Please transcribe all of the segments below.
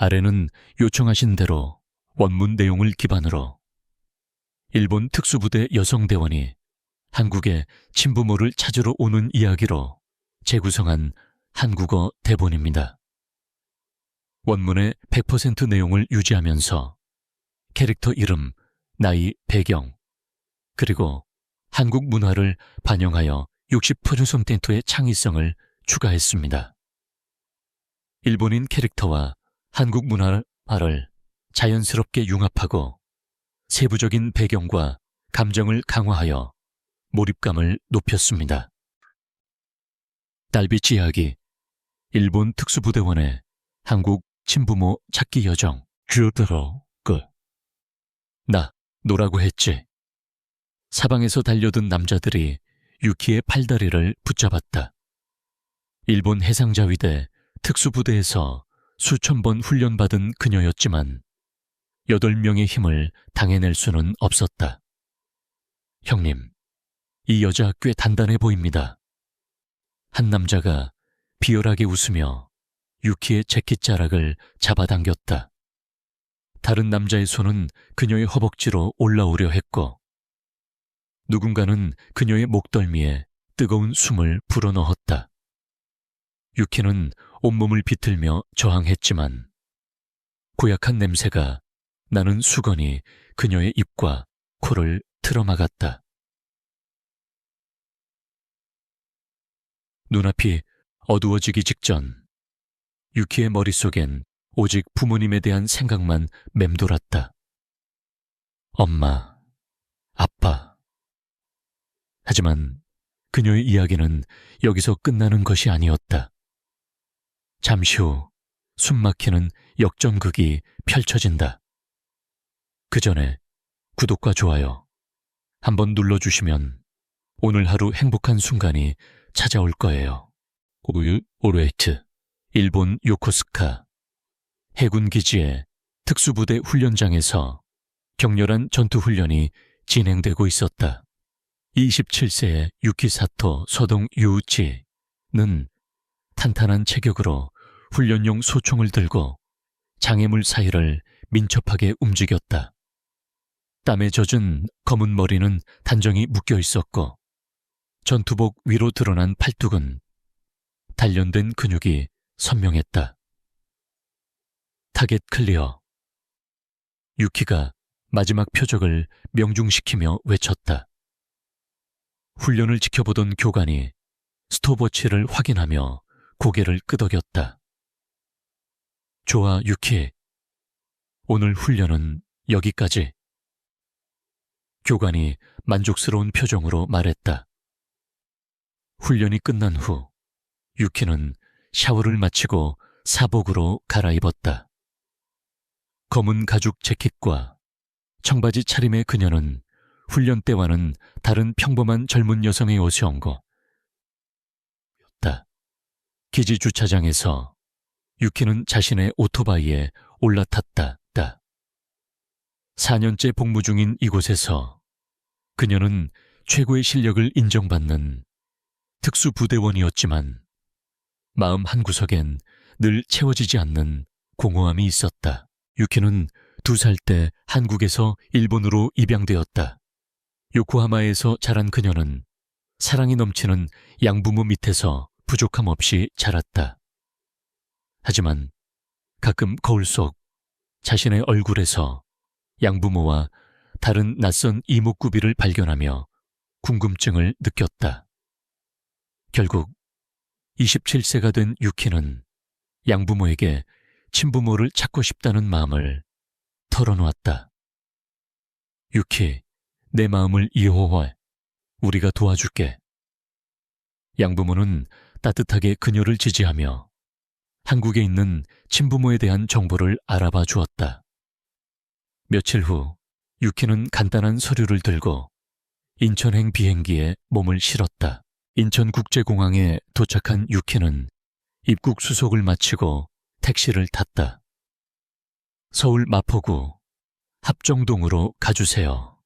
아래는 요청하신 대로 원문 내용을 기반으로 일본 특수부대 여성대원이 한국에 친부모를 찾으러 오는 이야기로 재구성한 한국어 대본입니다. 원문의 100% 내용을 유지하면서 캐릭터 이름, 나이, 배경, 그리고 한국 문화를 반영하여 60%의 창의성을 추가했습니다. 일본인 캐릭터와 한국 문화를 자연스럽게 융합하고 세부적인 배경과 감정을 강화하여 몰입감을 높였습니다. 달빛 이야기, 일본 특수부대원의 한국 친부모 찾기 여정, 주요대로 끝. 나, 노라고 했지. 사방에서 달려든 남자들이 유키의 팔다리를 붙잡았다. 일본 해상자위대 특수부대에서 수천 번 훈련받은 그녀였지만 8명의 힘을 당해낼 수는 없었다. 형님, 이 여자 꽤 단단해 보입니다. 한 남자가 비열하게 웃으며 유키의 재킷자락을 잡아당겼다. 다른 남자의 손은 그녀의 허벅지로 올라오려 했고 누군가는 그녀의 목덜미에 뜨거운 숨을 불어넣었다. 유키는 온몸을 비틀며 저항했지만 고약한 냄새가 나는 수건이 그녀의 입과 코를 틀어막았다. 눈앞이 어두워지기 직전 유키의 머릿속엔 오직 부모님에 대한 생각만 맴돌았다. 엄마, 아빠. 하지만 그녀의 이야기는 여기서 끝나는 것이 아니었다. 잠시 후 숨막히는 역전극이 펼쳐진다. 그 전에 구독과 좋아요 한번 눌러주시면 오늘 하루 행복한 순간이 찾아올 거예요. 오르웨이트, 일본 요코스카 해군 기지의 특수부대 훈련장에서 격렬한 전투훈련이 진행되고 있었다. 27세의 유키사토 소동 유우치는 탄탄한 체격으로 훈련용 소총을 들고 장애물 사이를 민첩하게 움직였다. 땀에 젖은 검은 머리는 단정히 묶여 있었고 전투복 위로 드러난 팔뚝은 단련된 근육이 선명했다. 타겟 클리어. 유키가 마지막 표적을 명중시키며 외쳤다. 훈련을 지켜보던 교관이 스톱워치를 확인하며 고개를 끄덕였다. 좋아, 유키. 오늘 훈련은 여기까지. 교관이 만족스러운 표정으로 말했다. 훈련이 끝난 후 유키는 샤워를 마치고 사복으로 갈아입었다. 검은 가죽 재킷과 청바지 차림의 그녀는 훈련 때와는 다른 평범한 젊은 여성의 옷이 얹고 기지 주차장에서 유키는 자신의 오토바이에 올라탔다. 4년째 복무 중인 이곳에서 그녀는 최고의 실력을 인정받는 특수부대원이었지만 마음 한구석엔 늘 채워지지 않는 공허함이 있었다. 유키는 2살 때 한국에서 일본으로 입양되었다. 요코하마에서 자란 그녀는 사랑이 넘치는 양부모 밑에서 부족함 없이 자랐다. 하지만 가끔 거울 속 자신의 얼굴에서 양부모와 다른 낯선 이목구비를 발견하며 궁금증을 느꼈다. 결국 27세가 된 유키는 양부모에게 친부모를 찾고 싶다는 마음을 털어놓았다. 유키, 내 마음을 이해해. 우리가 도와줄게. 양부모는 따뜻하게 그녀를 지지하며 한국에 있는 친부모에 대한 정보를 알아봐 주었다. 며칠 후 유키는 간단한 서류를 들고 인천행 비행기에 몸을 실었다. 인천국제공항에 도착한 유키는 입국 수속을 마치고 택시를 탔다. 서울 마포구 합정동으로 가주세요.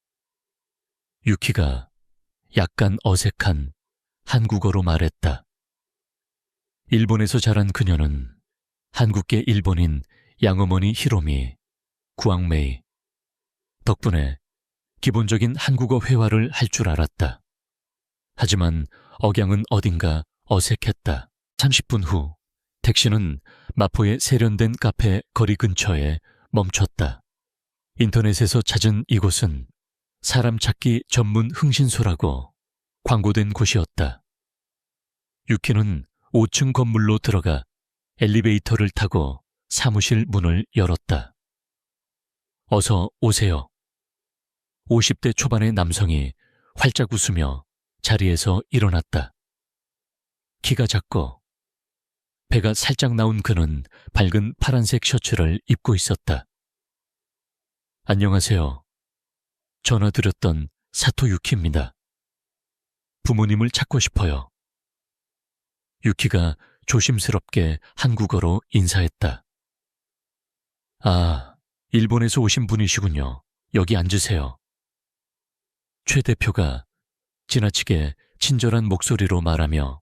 유키가 약간 어색한 한국어로 말했다. 일본에서 자란 그녀는 한국계 일본인 양어머니 히로미, 구왕메이. 덕분에 기본적인 한국어 회화를 할 줄 알았다. 하지만 억양은 어딘가 어색했다. 30분 후 택시는 마포의 세련된 카페 거리 근처에 멈췄다. 인터넷에서 찾은 이곳은 사람 찾기 전문 흥신소라고 광고된 곳이었다. 유키는 5층 건물로 들어가 엘리베이터를 타고 사무실 문을 열었다. 어서 오세요. 50대 초반의 남성이 활짝 웃으며 자리에서 일어났다. 키가 작고 배가 살짝 나온 그는 밝은 파란색 셔츠를 입고 있었다. 안녕하세요. 전화 드렸던 사토 유키입니다. 부모님을 찾고 싶어요. 유키가 조심스럽게 한국어로 인사했다. 아, 일본에서 오신 분이시군요. 여기 앉으세요. 최 대표가 지나치게 친절한 목소리로 말하며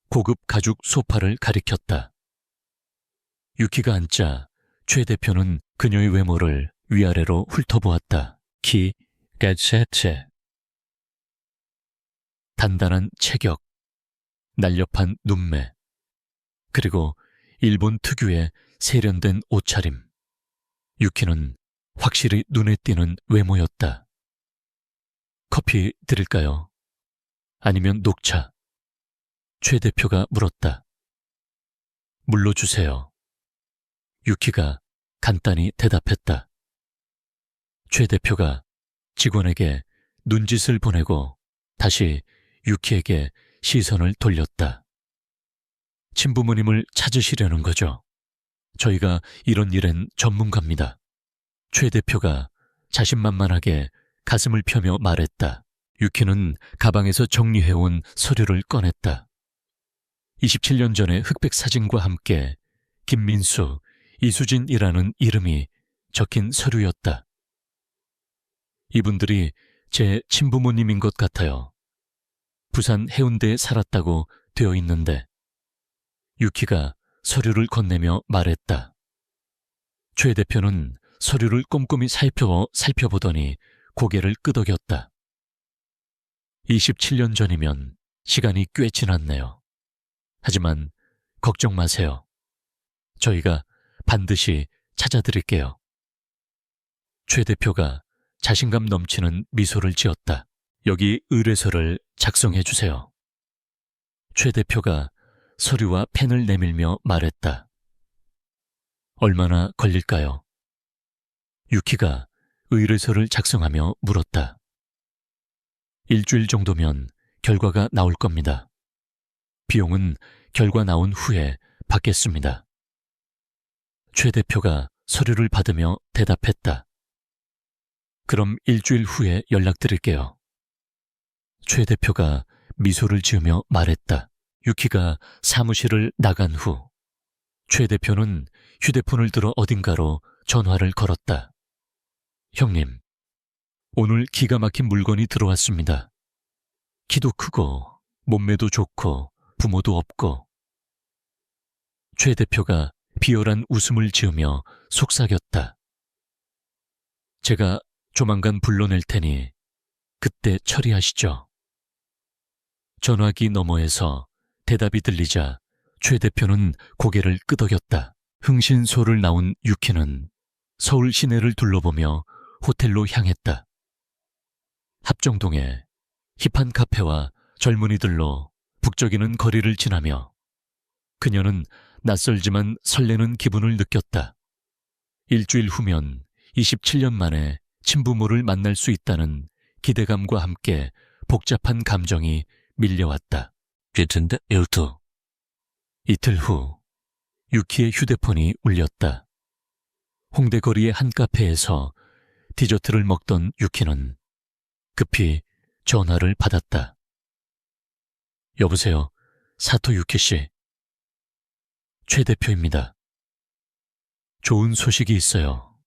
고급 가죽 소파를 가리켰다. 유키가 앉자 최 대표는 그녀의 외모를 위아래로 훑어보았다. 키, 개체체. 단단한 체격, 날렵한 눈매, 그리고 일본 특유의 세련된 옷차림. 유키는 확실히 눈에 띄는 외모였다. 커피 드릴까요? 아니면 녹차? 최 대표가 물었다. 물로 주세요. 유키가 간단히 대답했다. 최 대표가 직원에게 눈짓을 보내고 다시 유키에게 시선을 돌렸다. 친부모님을 찾으시려는 거죠. 저희가 이런 일엔 전문가입니다. 최 대표가 자신만만하게 가슴을 펴며 말했다. 유키는 가방에서 정리해온 서류를 꺼냈다. 27년 전의 흑백 사진과 함께 김민수, 이수진이라는 이름이 적힌 서류였다. 이분들이 제 친부모님인 것 같아요. 부산 해운대에 살았다고 되어 있는데. 유키가 서류를 건네며 말했다. 최 대표는 서류를 꼼꼼히 살펴보더니 고개를 끄덕였다. 27년 전이면 시간이 꽤 지났네요. 하지만 걱정 마세요. 저희가 반드시 찾아드릴게요. 최 대표가 자신감 넘치는 미소를 지었다. 여기 의뢰서를 작성해 주세요. 최 대표가 서류와 펜을 내밀며 말했다. 얼마나 걸릴까요? 유키가 의뢰서를 작성하며 물었다. 일주일 정도면 결과가 나올 겁니다. 비용은 결과 나온 후에 받겠습니다. 최 대표가 서류를 받으며 대답했다. 그럼 일주일 후에 연락드릴게요. 최 대표가 미소를 지으며 말했다. 유키가 사무실을 나간 후 최 대표는 휴대폰을 들어 어딘가로 전화를 걸었다. 형님, 오늘 기가 막힌 물건이 들어왔습니다. 키도 크고 몸매도 좋고 부모도 없고. 최 대표가 비열한 웃음을 지으며 속삭였다. 제가 조만간 불러낼 테니 그때 처리하시죠. 전화기 너머에서 대답이 들리자 최 대표는 고개를 끄덕였다. 흥신소를 나온 유키는 서울 시내를 둘러보며 호텔로 향했다. 합정동에 힙한 카페와 젊은이들로 북적이는 거리를 지나며 그녀는 낯설지만 설레는 기분을 느꼈다. 일주일 후면 27년 만에 친부모를 만날 수 있다는 기대감과 함께 복잡한 감정이 밀려왔다. 비튼드 일투. 이틀 후 유키의 휴대폰이 울렸다. 홍대 거리의 한 카페에서 디저트를 먹던 유키는 급히 전화를 받았다. 여보세요, 사토 유키 씨. 최 대표입니다. 좋은 소식이 있어요.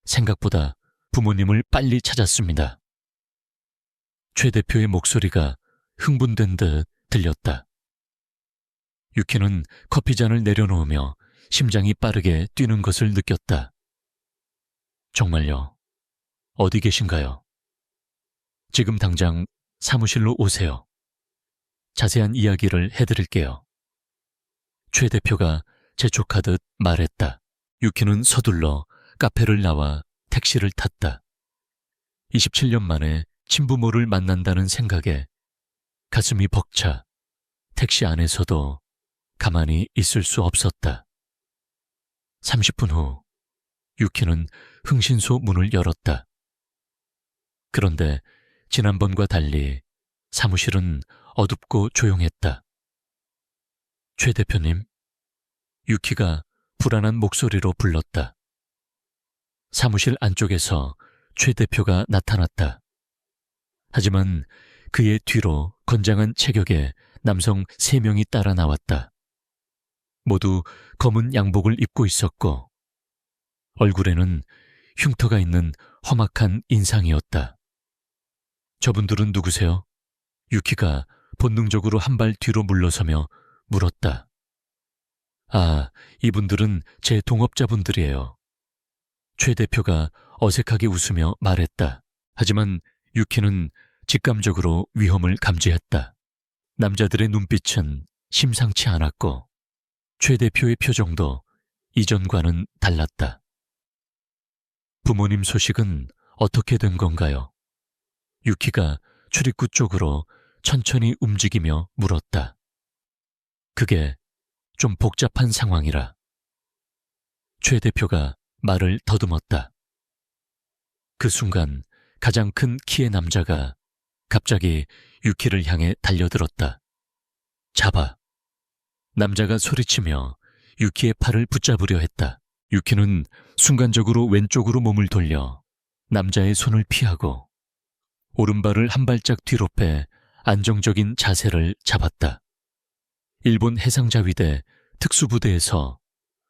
생각보다 부모님을 빨리 찾았습니다. 최 대표의 목소리가 흥분된 듯 들렸다. 유키는 커피잔을 내려놓으며 심장이 빠르게 뛰는 것을 느꼈다. 정말요? 어디 계신가요? 지금 당장 사무실로 오세요. 자세한 이야기를 해드릴게요. 최 대표가 재촉하듯 말했다. 유키는 서둘러 카페를 나와 택시를 탔다. 27년 만에 친부모를 만난다는 생각에 가슴이 벅차 택시 안에서도 가만히 있을 수 없었다. 30분 후 유키는 흥신소 문을 열었다. 그런데 지난번과 달리 사무실은 어둡고 조용했다. 최 대표님, 유키가 불안한 목소리로 불렀다. 사무실 안쪽에서 최 대표가 나타났다. 하지만 그의 뒤로 건장한 체격의 남성 3명이 따라 나왔다. 모두 검은 양복을 입고 있었고 얼굴에는 흉터가 있는 험악한 인상이었다. 저분들은 누구세요? 유키가 본능적으로 한 발 뒤로 물러서며 물었다. 아, 이분들은 제 동업자분들이에요. 최 대표가 어색하게 웃으며 말했다. 하지만 유키는 직감적으로 위험을 감지했다. 남자들의 눈빛은 심상치 않았고 최 대표의 표정도 이전과는 달랐다. 부모님 소식은 어떻게 된 건가요? 유키가 출입구 쪽으로 천천히 움직이며 물었다. 그게 좀 복잡한 상황이라. 최 대표가 말을 더듬었다. 그 순간 가장 큰 키의 남자가 갑자기 유키를 향해 달려들었다. 잡아. 남자가 소리치며 유키의 팔을 붙잡으려 했다. 유키는 순간적으로 왼쪽으로 몸을 돌려 남자의 손을 피하고 오른발을 한 발짝 뒤로 빼 안정적인 자세를 잡았다. 일본 해상자위대 특수부대에서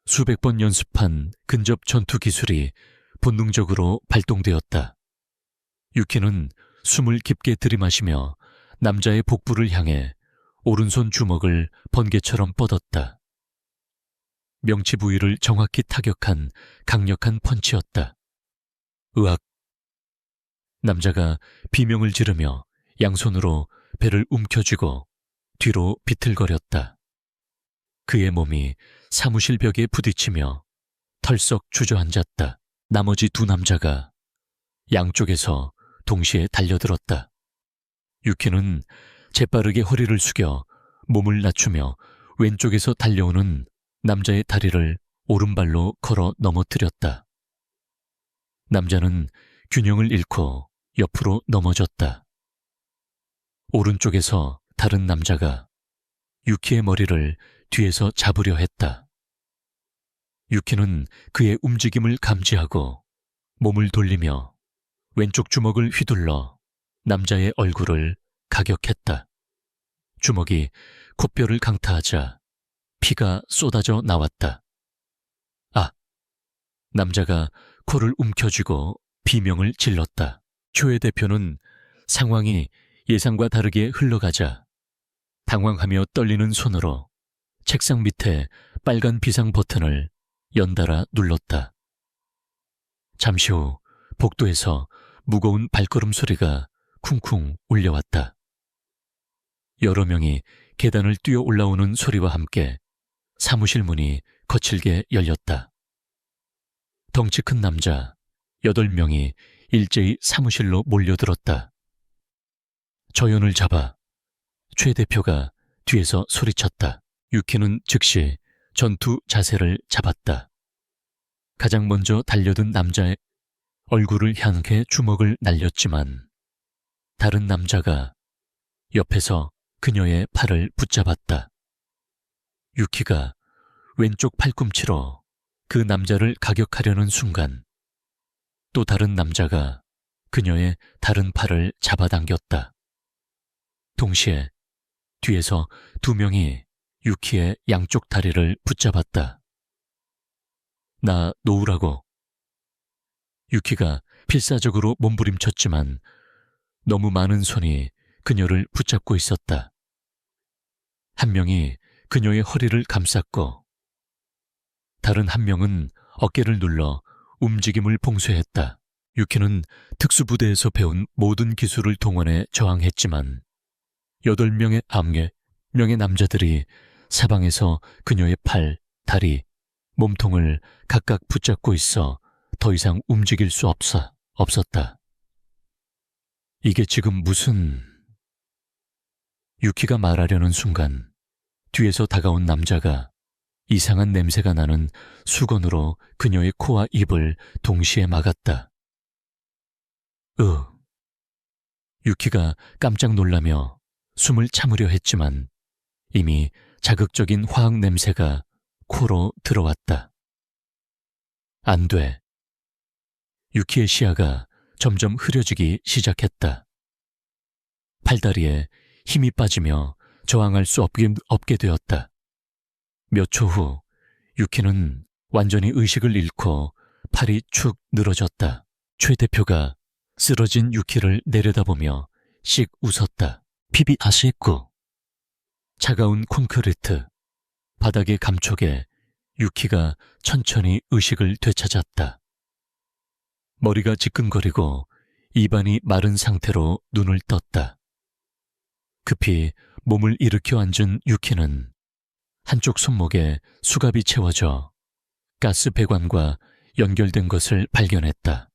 수백 번 연습한 근접 전투 기술이 본능적으로 발동되었다. 유키는 숨을 깊게 들이마시며 남자의 복부를 향해 오른손 주먹을 번개처럼 뻗었다. 명치 부위를 정확히 타격한 강력한 펀치였다. 으악! 남자가 비명을 지르며 양손으로 배를 움켜쥐고 뒤로 비틀거렸다. 그의 몸이 사무실 벽에 부딪히며 털썩 주저앉았다. 나머지 2 남자가 양쪽에서 동시에 달려들었다. 유키는 재빠르게 허리를 숙여 몸을 낮추며 왼쪽에서 달려오는 남자의 다리를 오른발로 걸어 넘어뜨렸다. 남자는 균형을 잃고 옆으로 넘어졌다. 오른쪽에서 다른 남자가 유키의 머리를 뒤에서 잡으려 했다. 유키는 그의 움직임을 감지하고 몸을 돌리며 왼쪽 주먹을 휘둘러 남자의 얼굴을 가격했다. 주먹이 콧뼈를 강타하자 피가 쏟아져 나왔다. 아! 남자가 코를 움켜쥐고 비명을 질렀다. 최 대표는 상황이 예상과 다르게 흘러가자 당황하며 떨리는 손으로 책상 밑에 빨간 비상 버튼을 연달아 눌렀다. 잠시 후 복도에서 무거운 발걸음 소리가 쿵쿵 울려왔다. 여러 명이 계단을 뛰어 올라오는 소리와 함께 사무실 문이 거칠게 열렸다. 덩치 큰 남자 8명이 일제히 사무실로 몰려들었다. 저연을 잡아. 최 대표가 뒤에서 소리쳤다. 유키는 즉시 전투 자세를 잡았다. 가장 먼저 달려든 남자의 얼굴을 향해 주먹을 날렸지만 다른 남자가 옆에서 그녀의 팔을 붙잡았다. 유키가 왼쪽 팔꿈치로 그 남자를 가격하려는 순간 또 다른 남자가 그녀의 다른 팔을 잡아당겼다. 동시에 뒤에서 2명이 유키의 양쪽 다리를 붙잡았다. 나 놓으라고. 유키가 필사적으로 몸부림쳤지만 너무 많은 손이 그녀를 붙잡고 있었다. 한 명이 그녀의 허리를 감쌌고 다른 한 명은 어깨를 눌러 움직임을 봉쇄했다. 유키는 특수부대에서 배운 모든 기술을 동원해 저항했지만 8명의 남자들이 사방에서 그녀의 팔, 다리, 몸통을 각각 붙잡고 있어 더 이상 움직일 수 없었다. 이게 지금 무슨... 유키가 말하려는 순간 뒤에서 다가온 남자가 이상한 냄새가 나는 수건으로 그녀의 코와 입을 동시에 막았다. 유키가 깜짝 놀라며 숨을 참으려 했지만 이미 자극적인 화학 냄새가 코로 들어왔다. 안 돼. 유키의 시야가 점점 흐려지기 시작했다. 팔다리에 힘이 빠지며 저항할 수 없게 되었다. 몇 초 후 유키는 완전히 의식을 잃고 팔이 축 늘어졌다. 최 대표가 쓰러진 유키를 내려다보며 씩 웃었다. 피비 다시 했고. 차가운 콘크리트, 바닥의 감촉에 유키가 천천히 의식을 되찾았다. 머리가 지끈거리고 입안이 마른 상태로 눈을 떴다. 급히 몸을 일으켜 앉은 유키는 한쪽 손목에 수갑이 채워져 가스 배관과 연결된 것을 발견했다.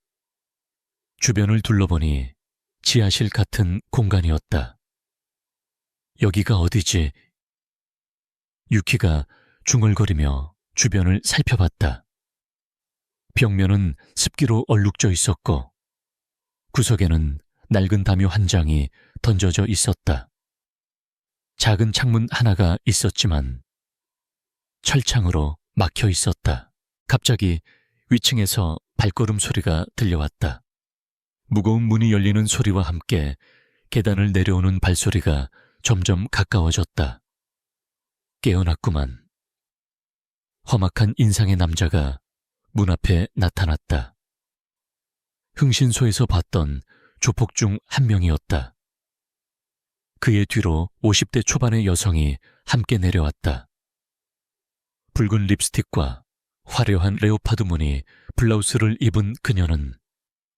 주변을 둘러보니 지하실 같은 공간이었다. 여기가 어디지? 유키가 중얼거리며 주변을 살펴봤다. 벽면은 습기로 얼룩져 있었고 구석에는 낡은 담요 한 장이 던져져 있었다. 작은 창문 하나가 있었지만 철창으로 막혀 있었다. 갑자기 위층에서 발걸음 소리가 들려왔다. 무거운 문이 열리는 소리와 함께 계단을 내려오는 발소리가 점점 가까워졌다. 깨어났구만. 험악한 인상의 남자가 문 앞에 나타났다. 흥신소에서 봤던 조폭 중 한 명이었다. 그의 뒤로 50대 초반의 여성이 함께 내려왔다. 붉은 립스틱과 화려한 레오파드 무늬 블라우스를 입은 그녀는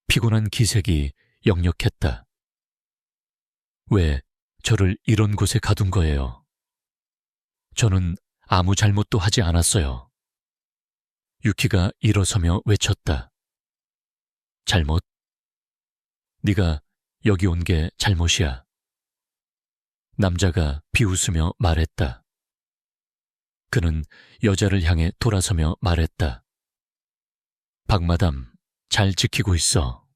피곤한 기색이 역력했다. 왜 저를 이런 곳에 가둔 거예요? 저는 아무 잘못도 하지 않았어요. 유키가 일어서며 외쳤다. 잘못? 네가 여기 온 게 잘못이야. 남자가 비웃으며 말했다. 그는 여자를 향해 돌아서며 말했다. 박마담, 잘 지키고 있어.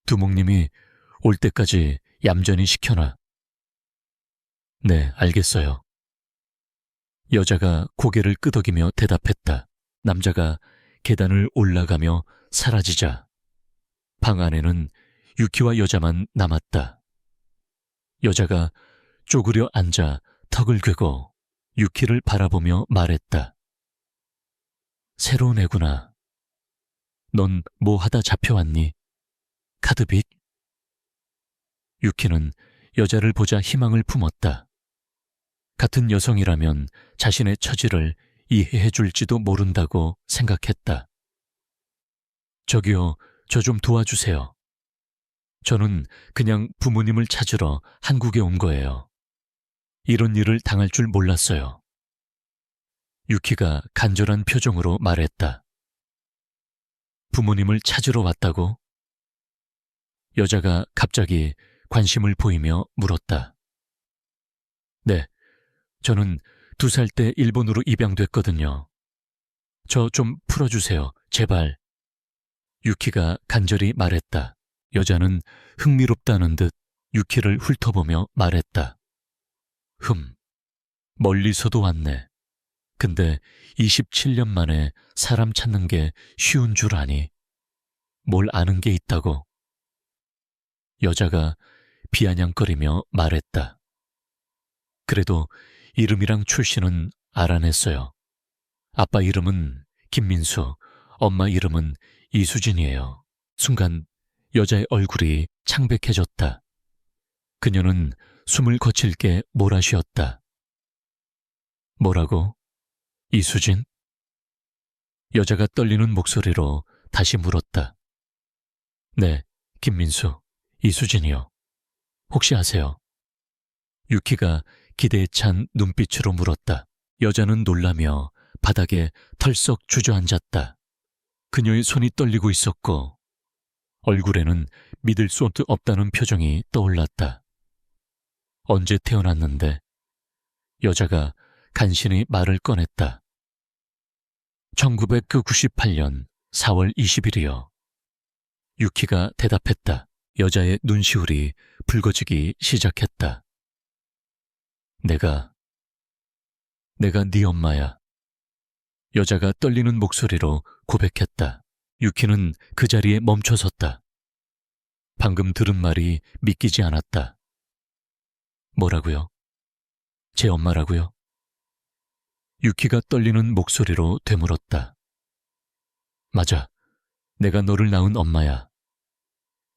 두목님이 올 때까지 얌전히 시켜놔. 네, 알겠어요. 여자가 고개를 끄덕이며 대답했다. 남자가 계단을 올라가며 사라지자 방 안에는 유키와 여자만 남았다. 여자가 쪼그려 앉아 턱을 괴고 유키를 바라보며 말했다. 새로운 애구나. 넌 뭐 하다 잡혀왔니? 카드빚? 유키는 여자를 보자 희망을 품었다. 같은 여성이라면 자신의 처지를 이해해 줄지도 모른다고 생각했다. 저기요, 저 좀 도와주세요. 저는 그냥 부모님을 찾으러 한국에 온 거예요. 이런 일을 당할 줄 몰랐어요. 유키가 간절한 표정으로 말했다. 부모님을 찾으러 왔다고? 여자가 갑자기 관심을 보이며 물었다. 네, 저는 2살 때 일본으로 입양됐거든요. 저 좀 풀어주세요, 제발. 유키가 간절히 말했다. 여자는 흥미롭다는 듯 유키를 훑어보며 말했다. 멀리서도 왔네. 근데 27년 만에 사람 찾는 게 쉬운 줄 아니? 뭘 아는 게 있다고? 여자가 비아냥거리며 말했다. 그래도 이름이랑 출신은 알아냈어요. 아빠 이름은 김민수, 엄마 이름은 이수진이에요. 순간 여자의 얼굴이 창백해졌다. 그녀는 숨을 거칠게 몰아쉬었다. 뭐라고? 이수진? 여자가 떨리는 목소리로 다시 물었다. 네, 김민수, 이수진이요. 혹시 아세요? 유키가 기대에 찬 눈빛으로 물었다. 여자는 놀라며 바닥에 털썩 주저앉았다. 그녀의 손이 떨리고 있었고 얼굴에는 믿을 수 없다는 표정이 떠올랐다. 언제 태어났는데? 여자가 간신히 말을 꺼냈다. 1998년 4월 20일이요. 유키가 대답했다. 여자의 눈시울이 붉어지기 시작했다. 내가 네 엄마야. 여자가 떨리는 목소리로 고백했다. 유키는 그 자리에 멈춰섰다. 방금 들은 말이 믿기지 않았다. 뭐라고요? 제 엄마라고요? 유키가 떨리는 목소리로 되물었다. 맞아. 내가 너를 낳은 엄마야.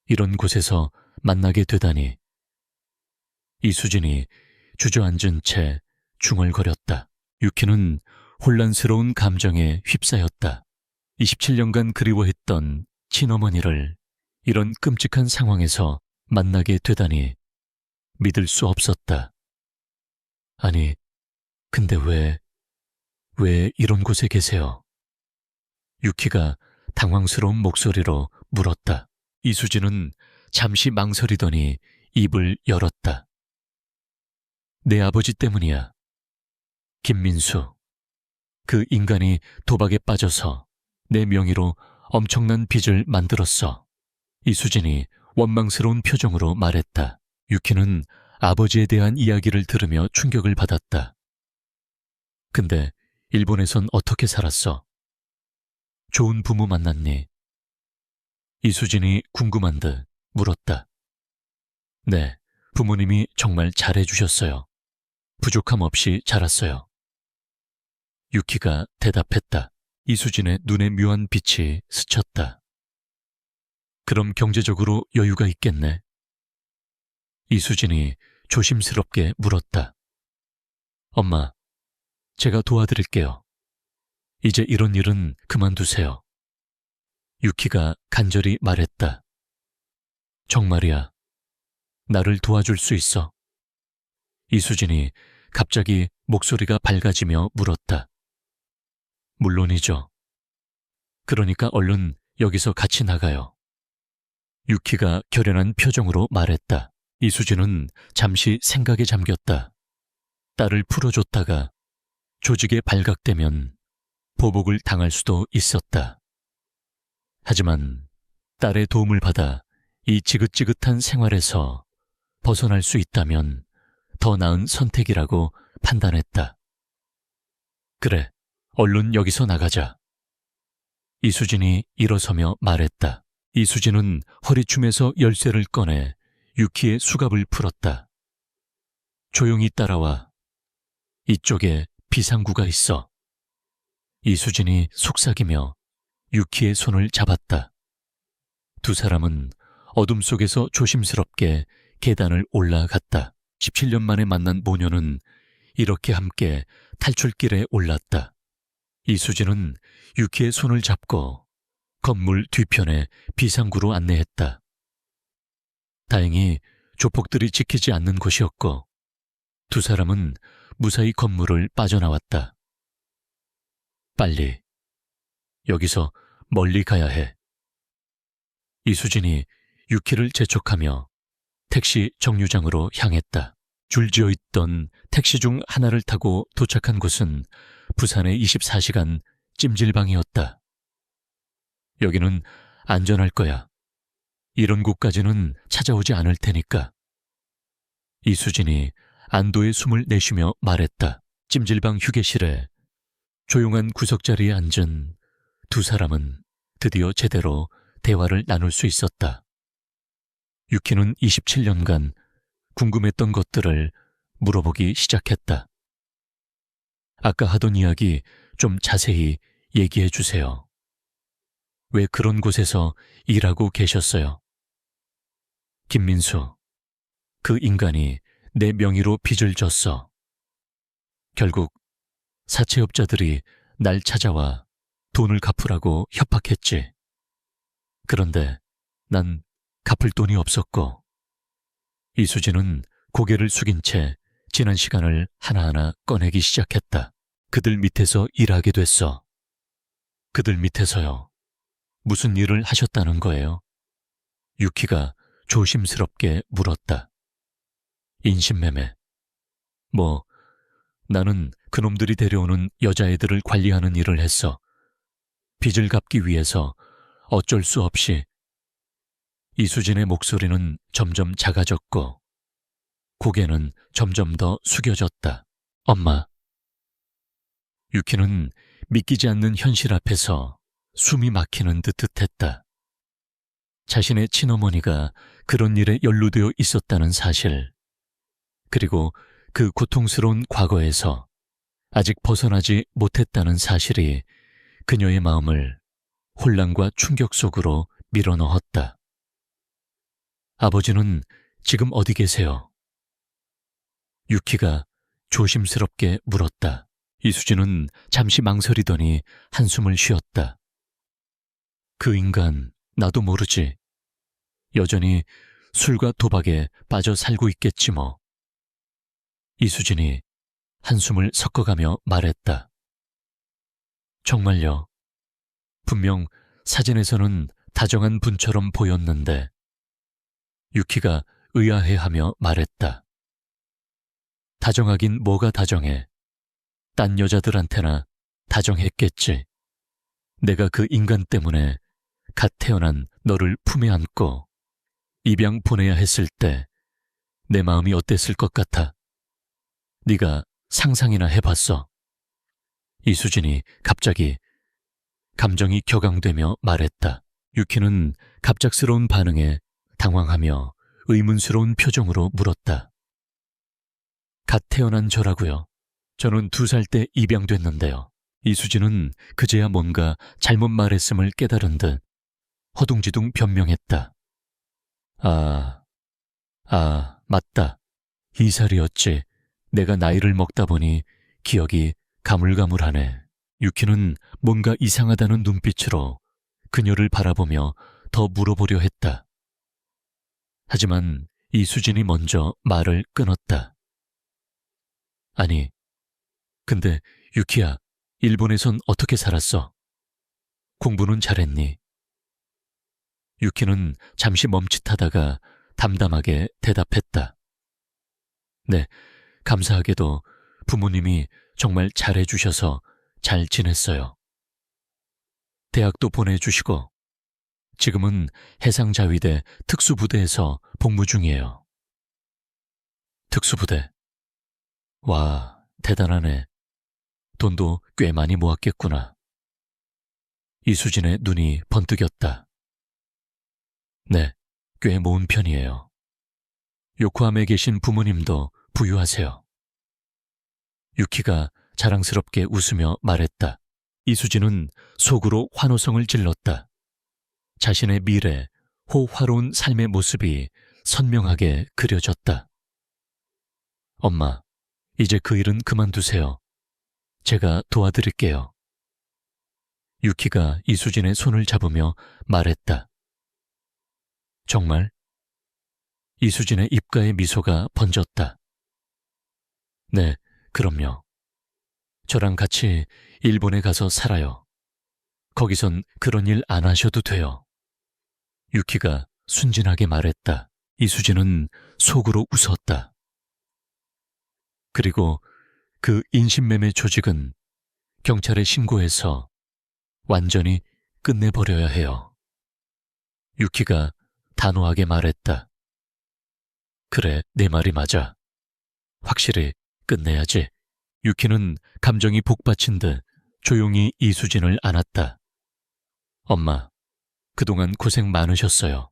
이런 곳에서 만나게 되다니. 이수진이 주저앉은 채 중얼거렸다. 유키는 혼란스러운 감정에 휩싸였다. 27년간 그리워했던 친어머니를 이런 끔찍한 상황에서 만나게 되다니 믿을 수 없었다. 아니, 근데 왜 이런 곳에 계세요? 유키가 당황스러운 목소리로 물었다. 이수진은 잠시 망설이더니 입을 열었다. 내 아버지 때문이야. 김민수. 그 인간이 도박에 빠져서 내 명의로 엄청난 빚을 만들었어. 이수진이 원망스러운 표정으로 말했다. 유키는 아버지에 대한 이야기를 들으며 충격을 받았다. 근데 일본에선 어떻게 살았어? 좋은 부모 만났니? 이수진이 궁금한 듯 물었다. 네, 부모님이 정말 잘해주셨어요. 부족함 없이 자랐어요. 유키가 대답했다. 이수진의 눈에 묘한 빛이 스쳤다. 그럼 경제적으로 여유가 있겠네. 이수진이 조심스럽게 물었다. 엄마, 제가 도와드릴게요. 이제 이런 일은 그만두세요. 유키가 간절히 말했다. 정말이야. 나를 도와줄 수 있어? 이수진이 갑자기 목소리가 밝아지며 물었다. 물론이죠. 그러니까 얼른 여기서 같이 나가요. 유키가 결연한 표정으로 말했다. 이수진은 잠시 생각에 잠겼다. 딸을 풀어줬다가 조직에 발각되면 보복을 당할 수도 있었다. 하지만 딸의 도움을 받아 이 지긋지긋한 생활에서 벗어날 수 있다면 더 나은 선택이라고 판단했다. 그래, 얼른 여기서 나가자. 이수진이 일어서며 말했다. 이수진은 허리춤에서 열쇠를 꺼내 유키의 수갑을 풀었다. 조용히 따라와. 이쪽에 비상구가 있어. 이수진이 속삭이며 유키의 손을 잡았다. 두 사람은 어둠 속에서 조심스럽게 계단을 올라갔다. 17년 만에 만난 모녀는 이렇게 함께 탈출길에 올랐다. 이수진은 유키의 손을 잡고 건물 뒤편에 비상구로 안내했다. 다행히 조폭들이 지키지 않는 곳이었고 두 사람은 무사히 건물을 빠져나왔다. 빨리. 여기서 멀리 가야 해. 이수진이 유키를 재촉하며 택시 정류장으로 향했다. 줄지어 있던 택시 중 하나를 타고 도착한 곳은 부산의 24시간 찜질방이었다. 여기는 안전할 거야. 이런 곳까지는 찾아오지 않을 테니까. 이수진이 안도의 숨을 내쉬며 말했다. 찜질방 휴게실에 조용한 구석자리에 앉은 두 사람은 드디어 제대로 대화를 나눌 수 있었다. 유키는 27년간 궁금했던 것들을 물어보기 시작했다. 아까 하던 이야기 좀 자세히 얘기해 주세요. 왜 그런 곳에서 일하고 계셨어요? 김민수, 그 인간이 내 명의로 빚을 졌어. 결국 사채업자들이 날 찾아와 돈을 갚으라고 협박했지. 그런데 난 갚을 돈이 없었고, 이수진은 고개를 숙인 채 지난 시간을 하나하나 꺼내기 시작했다. 그들 밑에서 일하게 됐어. 그들 밑에서요. 무슨 일을 하셨다는 거예요? 유키가 조심스럽게 물었다. 인신매매. 나는 그놈들이 데려오는 여자애들을 관리하는 일을 했어. 빚을 갚기 위해서 어쩔 수 없이. 이수진의 목소리는 점점 작아졌고 고개는 점점 더 숙여졌다. 엄마. 유키는 믿기지 않는 현실 앞에서 숨이 막히는 듯 했다. 자신의 친어머니가 그런 일에 연루되어 있었다는 사실, 그리고 그 고통스러운 과거에서 아직 벗어나지 못했다는 사실이 그녀의 마음을 혼란과 충격 속으로 밀어넣었다. 아버지는 지금 어디 계세요? 유키가 조심스럽게 물었다. 이수진은 잠시 망설이더니 한숨을 쉬었다. 그 인간 나도 모르지. 여전히 술과 도박에 빠져 살고 있겠지 뭐. 이수진이 한숨을 섞어가며 말했다. 정말요. 분명 사진에서는 다정한 분처럼 보였는데. 유키가 의아해하며 말했다. 다정하긴 뭐가 다정해. 딴 여자들한테나 다정했겠지. 내가 그 인간 때문에 갓 태어난 너를 품에 안고 입양 보내야 했을 때 내 마음이 어땠을 것 같아? 네가 상상이나 해봤어? 이수진이 갑자기 감정이 격앙되며 말했다. 유키는 갑작스러운 반응에 당황하며 의문스러운 표정으로 물었다. 갓 태어난 저라고요. 저는 2살 때 입양됐는데요. 이수진은 그제야 뭔가 잘못 말했음을 깨달은 듯 허둥지둥 변명했다. 맞다. 2살이었지. 내가 나이를 먹다 보니 기억이 가물가물하네. 유키는 뭔가 이상하다는 눈빛으로 그녀를 바라보며 더 물어보려 했다. 하지만 이수진이 먼저 말을 끊었다. 아니, 근데 유키야, 일본에선 어떻게 살았어? 공부는 잘했니? 유키는 잠시 멈칫하다가 담담하게 대답했다. 네, 감사하게도 부모님이 정말 잘해주셔서 잘 지냈어요. 대학도 보내주시고 지금은 해상자위대 특수부대에서 복무 중이에요. 특수부대. 와, 대단하네. 돈도 꽤 많이 모았겠구나. 이수진의 눈이 번뜩였다. 네, 꽤 모은 편이에요. 요코함에 계신 부모님도 부유하세요. 유키가 자랑스럽게 웃으며 말했다. 이수진은 속으로 환호성을 질렀다. 자신의 미래, 호화로운 삶의 모습이 선명하게 그려졌다. 엄마, 이제 그 일은 그만두세요. 제가 도와드릴게요. 유키가 이수진의 손을 잡으며 말했다. 정말? 이수진의 입가에 미소가 번졌다. 네, 그럼요. 저랑 같이 일본에 가서 살아요. 거기선 그런 일 안 하셔도 돼요. 유키가 순진하게 말했다. 이수진은 속으로 웃었다. 그리고 그 인신매매 조직은 경찰에 신고해서 완전히 끝내버려야 해요. 유키가 단호하게 말했다. 그래, 내 말이 맞아. 확실히 끝내야지. 유키는 감정이 복받친 듯 조용히 이수진을 안았다. 엄마, 그동안 고생 많으셨어요.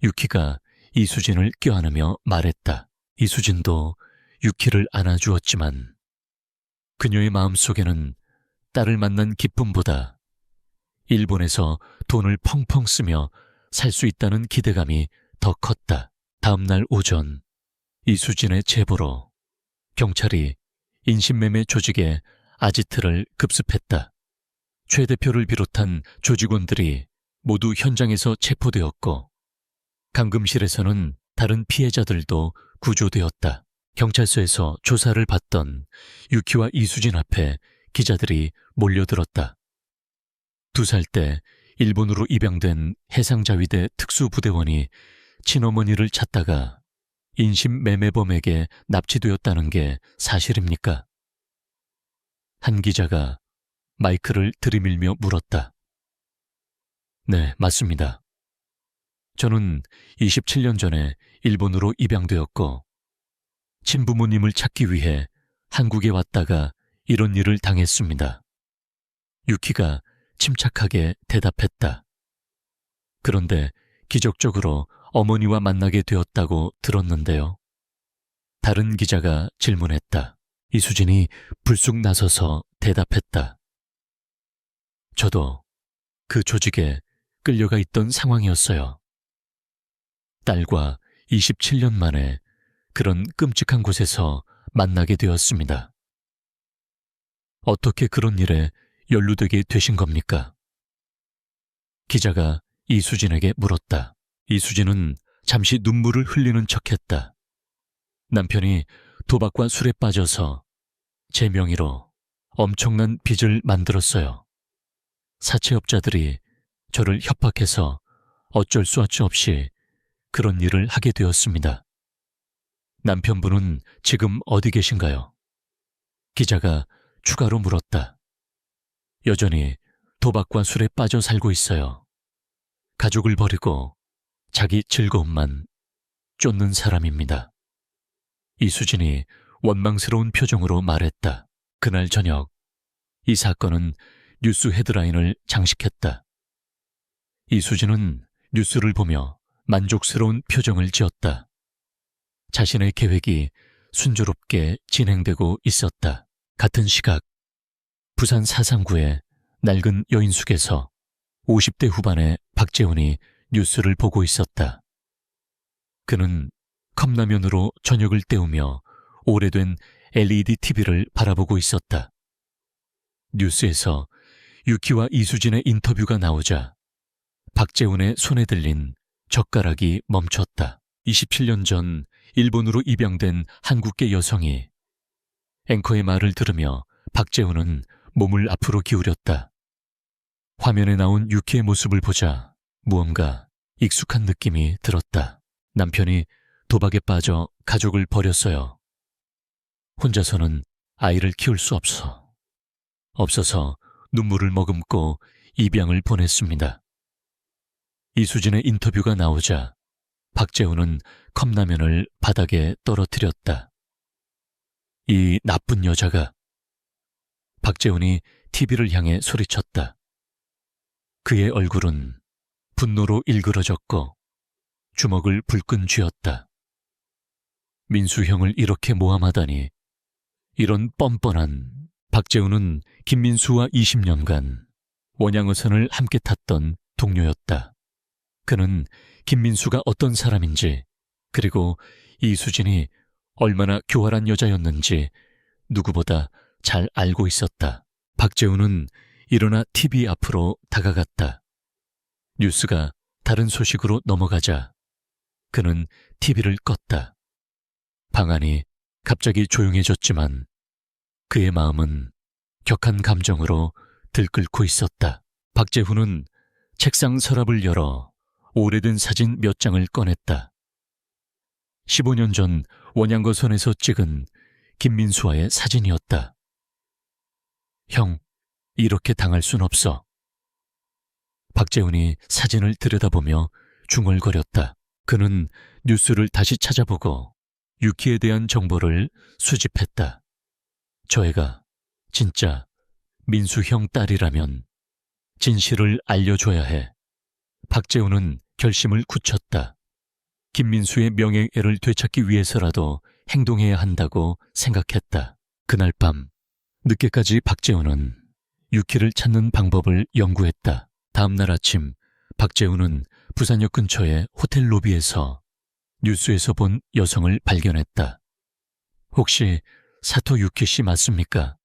유키가 이수진을 껴안으며 말했다. 이수진도 유키를 안아주었지만 그녀의 마음속에는 딸을 만난 기쁨보다 일본에서 돈을 펑펑 쓰며 살 수 있다는 기대감이 더 컸다. 다음 날 오전 이수진의 제보로 경찰이 인신매매 조직의 아지트를 급습했다. 최 대표를 비롯한 조직원들이 모두 현장에서 체포되었고 감금실에서는 다른 피해자들도 구조되었다. 경찰서에서 조사를 받던 유키와 이수진 앞에 기자들이 몰려들었다. 2살 때 일본으로 입양된 해상자위대 특수부대원이 친어머니를 찾다가 인신매매범에게 납치되었다는 게 사실입니까? 한 기자가 마이크를 들이밀며 물었다. 네, 맞습니다. 저는 27년 전에 일본으로 입양되었고 친부모님을 찾기 위해 한국에 왔다가 이런 일을 당했습니다. 유키가 침착하게 대답했다. 그런데 기적적으로 어머니와 만나게 되었다고 들었는데요. 다른 기자가 질문했다. 이수진이 불쑥 나서서 대답했다. 저도 그 조직에 끌려가 있던 상황이었어요. 딸과 27년 만에 그런 끔찍한 곳에서 만나게 되었습니다. 어떻게 그런 일에 연루되게 되신 겁니까? 기자가 이수진에게 물었다. 이수진은 잠시 눈물을 흘리는 척했다. 남편이 도박과 술에 빠져서 제 명의로 엄청난 빚을 만들었어요. 사채업자들이 저를 협박해서 어쩔 수 없이 그런 일을 하게 되었습니다. 남편분은 지금 어디 계신가요? 기자가 추가로 물었다. 여전히 도박과 술에 빠져 살고 있어요. 가족을 버리고 자기 즐거움만 쫓는 사람입니다. 이수진이 원망스러운 표정으로 말했다. 그날 저녁 이 사건은 뉴스 헤드라인을 장식했다. 이수진은 뉴스를 보며 만족스러운 표정을 지었다. 자신의 계획이 순조롭게 진행되고 있었다. 같은 시각 부산 사상구의 낡은 여인숙에서 50대 후반의 박재훈이 뉴스를 보고 있었다. 그는 컵라면으로 저녁을 때우며 오래된 LED TV를 바라보고 있었다. 뉴스에서 유키와 이수진의 인터뷰가 나오자 박재훈의 손에 들린 젓가락이 멈췄다. 27년 전 일본으로 입양된 한국계 여성이 앵커의 말을 들으며 박재훈은 몸을 앞으로 기울였다. 화면에 나온 유키의 모습을 보자 무언가 익숙한 느낌이 들었다. 남편이 도박에 빠져 가족을 버렸어요. 혼자서는 아이를 키울 수 없어서 눈물을 머금고 입양을 보냈습니다. 이수진의 인터뷰가 나오자 박재훈은 컵라면을 바닥에 떨어뜨렸다. 이 나쁜 여자가. 박재훈이 TV를 향해 소리쳤다. 그의 얼굴은 분노로 일그러졌고 주먹을 불끈 쥐었다. 민수 형을 이렇게 모함하다니. 이런 뻔뻔한. 박재훈은 김민수와 20년간 원양어선을 함께 탔던 동료였다. 그는 김민수가 어떤 사람인지 그리고 이수진이 얼마나 교활한 여자였는지 누구보다 잘 알고 있었다. 박재훈은 일어나 TV 앞으로 다가갔다. 뉴스가 다른 소식으로 넘어가자 그는 TV를 껐다. 방 안이 갑자기 조용해졌지만 그의 마음은 격한 감정으로 들끓고 있었다. 박재훈은 책상 서랍을 열어 오래된 사진 몇 장을 꺼냈다. 15년 전 원양거선에서 찍은 김민수와의 사진이었다. 형, 이렇게 당할 순 없어. 박재훈이 사진을 들여다보며 중얼거렸다. 그는 뉴스를 다시 찾아보고 유키에 대한 정보를 수집했다. 저 애가 진짜 민수 형 딸이라면 진실을 알려줘야 해. 박재훈은 결심을 굳혔다. 김민수의 명예를 되찾기 위해서라도 행동해야 한다고 생각했다. 그날 밤 늦게까지 박재훈은 유키를 찾는 방법을 연구했다. 다음 날 아침 박재훈은 부산역 근처의 호텔 로비에서 뉴스에서 본 여성을 발견했다. 혹시 사토 유키 씨 맞습니까?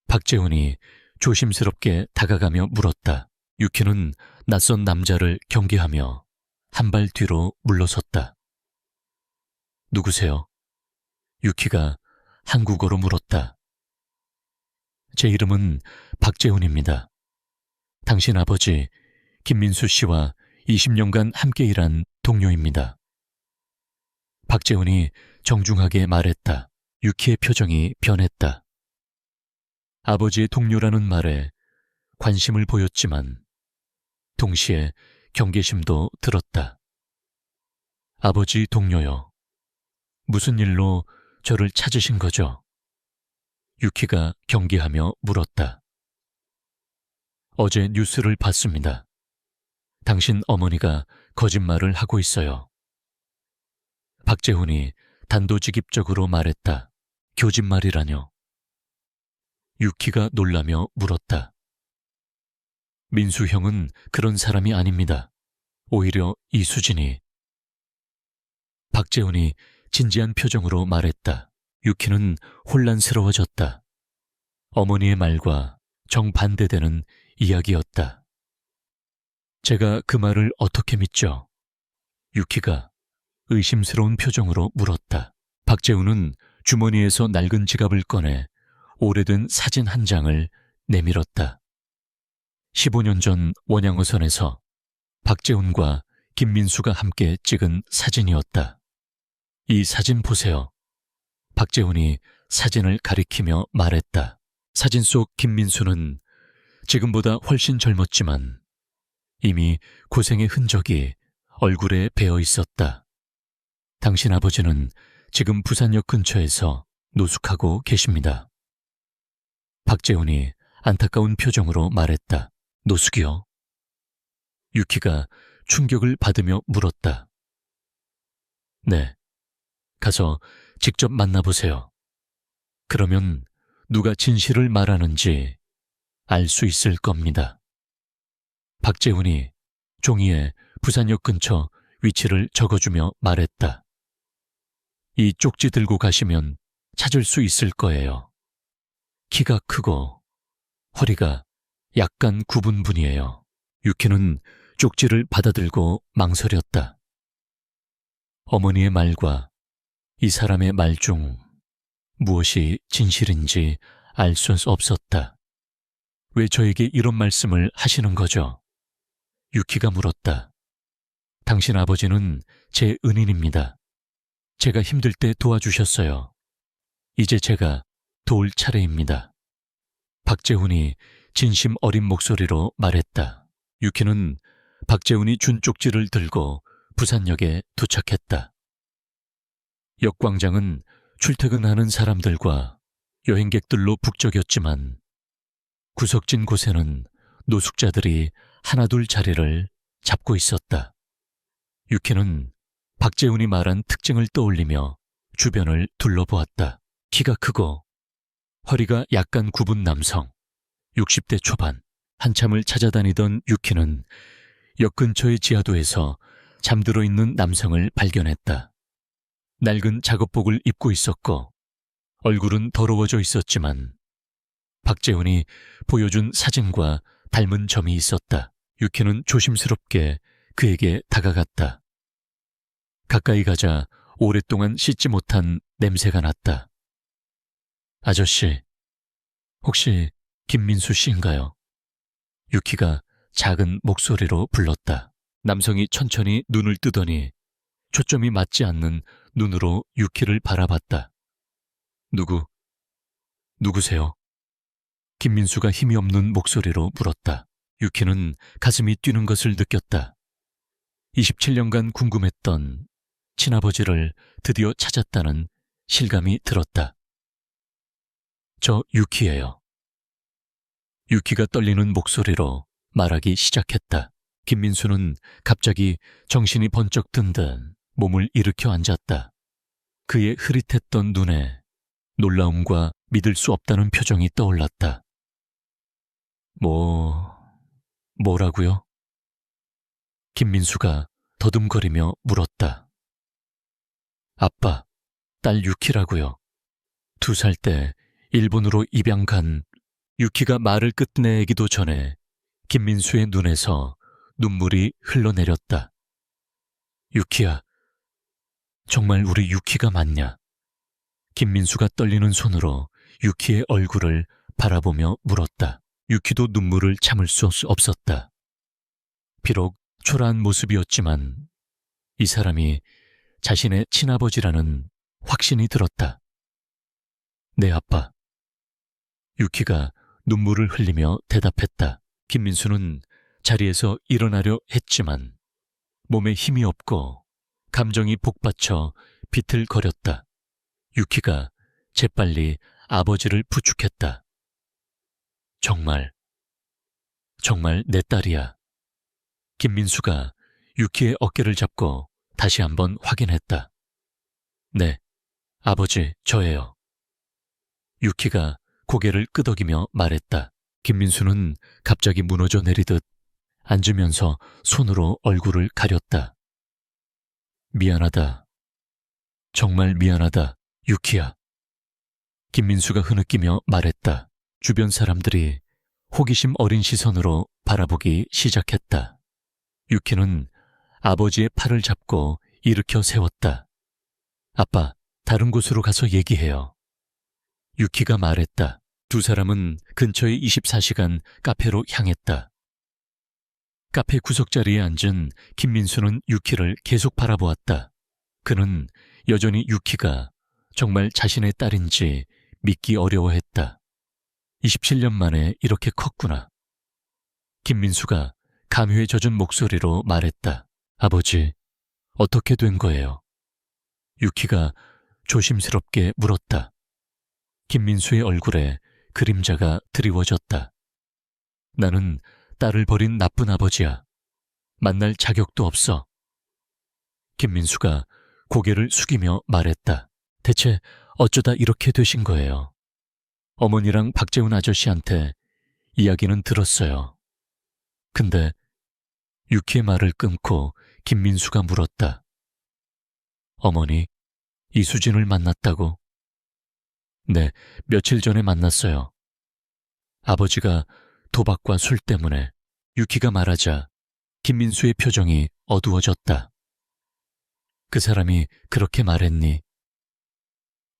박재훈이 조심스럽게 다가가며 물었다. 유키는 낯선 남자를 경계하며 한 발 뒤로 물러섰다. 누구세요? 유키가 한국어로 물었다. 제 이름은 박재훈입니다. 당신 아버지 김민수 씨와 20년간 함께 일한 동료입니다. 박재훈이 정중하게 말했다. 유키의 표정이 변했다. 아버지의 동료라는 말에 관심을 보였지만 동시에 경계심도 들었다. 아버지 동료요. 무슨 일로 저를 찾으신 거죠? 유키가 경계하며 물었다. 어제 뉴스를 봤습니다. 당신 어머니가 거짓말을 하고 있어요. 박재훈이 단도직입적으로 말했다. 교짓말이라뇨. 유키가 놀라며 물었다. 민수 형은 그런 사람이 아닙니다. 오히려 이수진이. 박재훈이 진지한 표정으로 말했다. 유키는 혼란스러워졌다. 어머니의 말과 정반대되는 이야기였다. 제가 그 말을 어떻게 믿죠? 유키가 의심스러운 표정으로 물었다. 박재훈은 주머니에서 낡은 지갑을 꺼내 오래된 사진 한 장을 내밀었다. 15년 전 원양어선에서 박재훈과 김민수가 함께 찍은 사진이었다. 이 사진 보세요. 박재훈이 사진을 가리키며 말했다. 사진 속 김민수는 지금보다 훨씬 젊었지만 이미 고생의 흔적이 얼굴에 배어 있었다. 당신 아버지는 지금 부산역 근처에서 노숙하고 계십니다. 박재훈이 안타까운 표정으로 말했다. 노숙이요? 유키가 충격을 받으며 물었다. 네, 가서 직접 만나보세요. 그러면 누가 진실을 말하는지 알 수 있을 겁니다. 박재훈이 종이에 부산역 근처 위치를 적어주며 말했다. 이 쪽지 들고 가시면 찾을 수 있을 거예요. 키가 크고 허리가 약간 굽은 분이에요. 유키는 쪽지를 받아들고 망설였다. 어머니의 말과 이 사람의 말 중 무엇이 진실인지 알 수 없었다. 왜 저에게 이런 말씀을 하시는 거죠? 유키가 물었다. 당신 아버지는 제 은인입니다. 제가 힘들 때 도와주셨어요. 이제 제가 도울 차례입니다. 박재훈이 진심 어린 목소리로 말했다. 유키는 박재훈이 준 쪽지를 들고 부산역에 도착했다. 역광장은 출퇴근하는 사람들과 여행객들로 북적였지만 구석진 곳에는 노숙자들이 하나둘 자리를 잡고 있었다. 유키는 박재훈이 말한 특징을 떠올리며 주변을 둘러보았다. 키가 크고 허리가 약간 굽은 남성, 60대 초반. 한참을 찾아다니던 유키는 역 근처의 지하도에서 잠들어 있는 남성을 발견했다. 낡은 작업복을 입고 있었고 얼굴은 더러워져 있었지만 박재훈이 보여준 사진과 닮은 점이 있었다. 유키는 조심스럽게 그에게 다가갔다. 가까이 가자 오랫동안 씻지 못한 냄새가 났다. 아저씨, 혹시 김민수 씨인가요? 유키가 작은 목소리로 불렀다. 남성이 천천히 눈을 뜨더니 초점이 맞지 않는 눈으로 유키를 바라봤다. 누구세요? 김민수가 힘이 없는 목소리로 물었다. 유키는 가슴이 뛰는 것을 느꼈다. 27년간 궁금했던 친아버지를 드디어 찾았다는 실감이 들었다. 저 유키예요. 유키가 떨리는 목소리로 말하기 시작했다. 김민수는 갑자기 정신이 번쩍 든 듯 몸을 일으켜 앉았다. 그의 흐릿했던 눈에 놀라움과 믿을 수 없다는 표정이 떠올랐다. 뭐라고요? 김민수가 더듬거리며 물었다. 아빠, 딸 유키라고요. 2살 때 일본으로 입양 간 유키가 말을 끝내기도 전에 김민수의 눈에서 눈물이 흘러내렸다. 유키야, 정말 우리 유키가 맞냐? 김민수가 떨리는 손으로 유키의 얼굴을 바라보며 물었다. 유키도 눈물을 참을 수 없었다. 비록 초라한 모습이었지만 이 사람이 자신의 친아버지라는 확신이 들었다. 내 아빠. 유키가 눈물을 흘리며 대답했다. 김민수는 자리에서 일어나려 했지만 몸에 힘이 없고 감정이 복받쳐 비틀거렸다. 유키가 재빨리 아버지를 부축했다. 정말 내 딸이야. 김민수가 유키의 어깨를 잡고 다시 한번 확인했다. 네, 아버지, 저예요. 유키가 고개를 끄덕이며 말했다. 김민수는 갑자기 무너져 내리듯 앉으면서 손으로 얼굴을 가렸다. 미안하다. 정말 미안하다, 유키야. 김민수가 흐느끼며 말했다. 주변 사람들이 호기심 어린 시선으로 바라보기 시작했다. 유키는 아버지의 팔을 잡고 일으켜 세웠다. 아빠, 다른 곳으로 가서 얘기해요. 유키가 말했다. 두 사람은 근처의 24시간 카페로 향했다. 카페 구석자리에 앉은 김민수는 유키를 계속 바라보았다. 그는 여전히 유키가 정말 자신의 딸인지 믿기 어려워했다. 27년 만에 이렇게 컸구나. 김민수가 감회에 젖은 목소리로 말했다. 아버지, 어떻게 된 거예요? 유키가 조심스럽게 물었다. 김민수의 얼굴에 그림자가 드리워졌다. 나는 딸을 버린 나쁜 아버지야. 만날 자격도 없어. 김민수가 고개를 숙이며 말했다. 대체 어쩌다 이렇게 되신 거예요? 어머니랑 박재훈 아저씨한테 이야기는 들었어요. 근데 유키의 말을 끊고 김민수가 물었다. 어머니, 이수진을 만났다고? 네, 며칠 전에 만났어요. 아버지가 도박과 술 때문에. 유키가 말하자 김민수의 표정이 어두워졌다. 그 사람이 그렇게 말했니?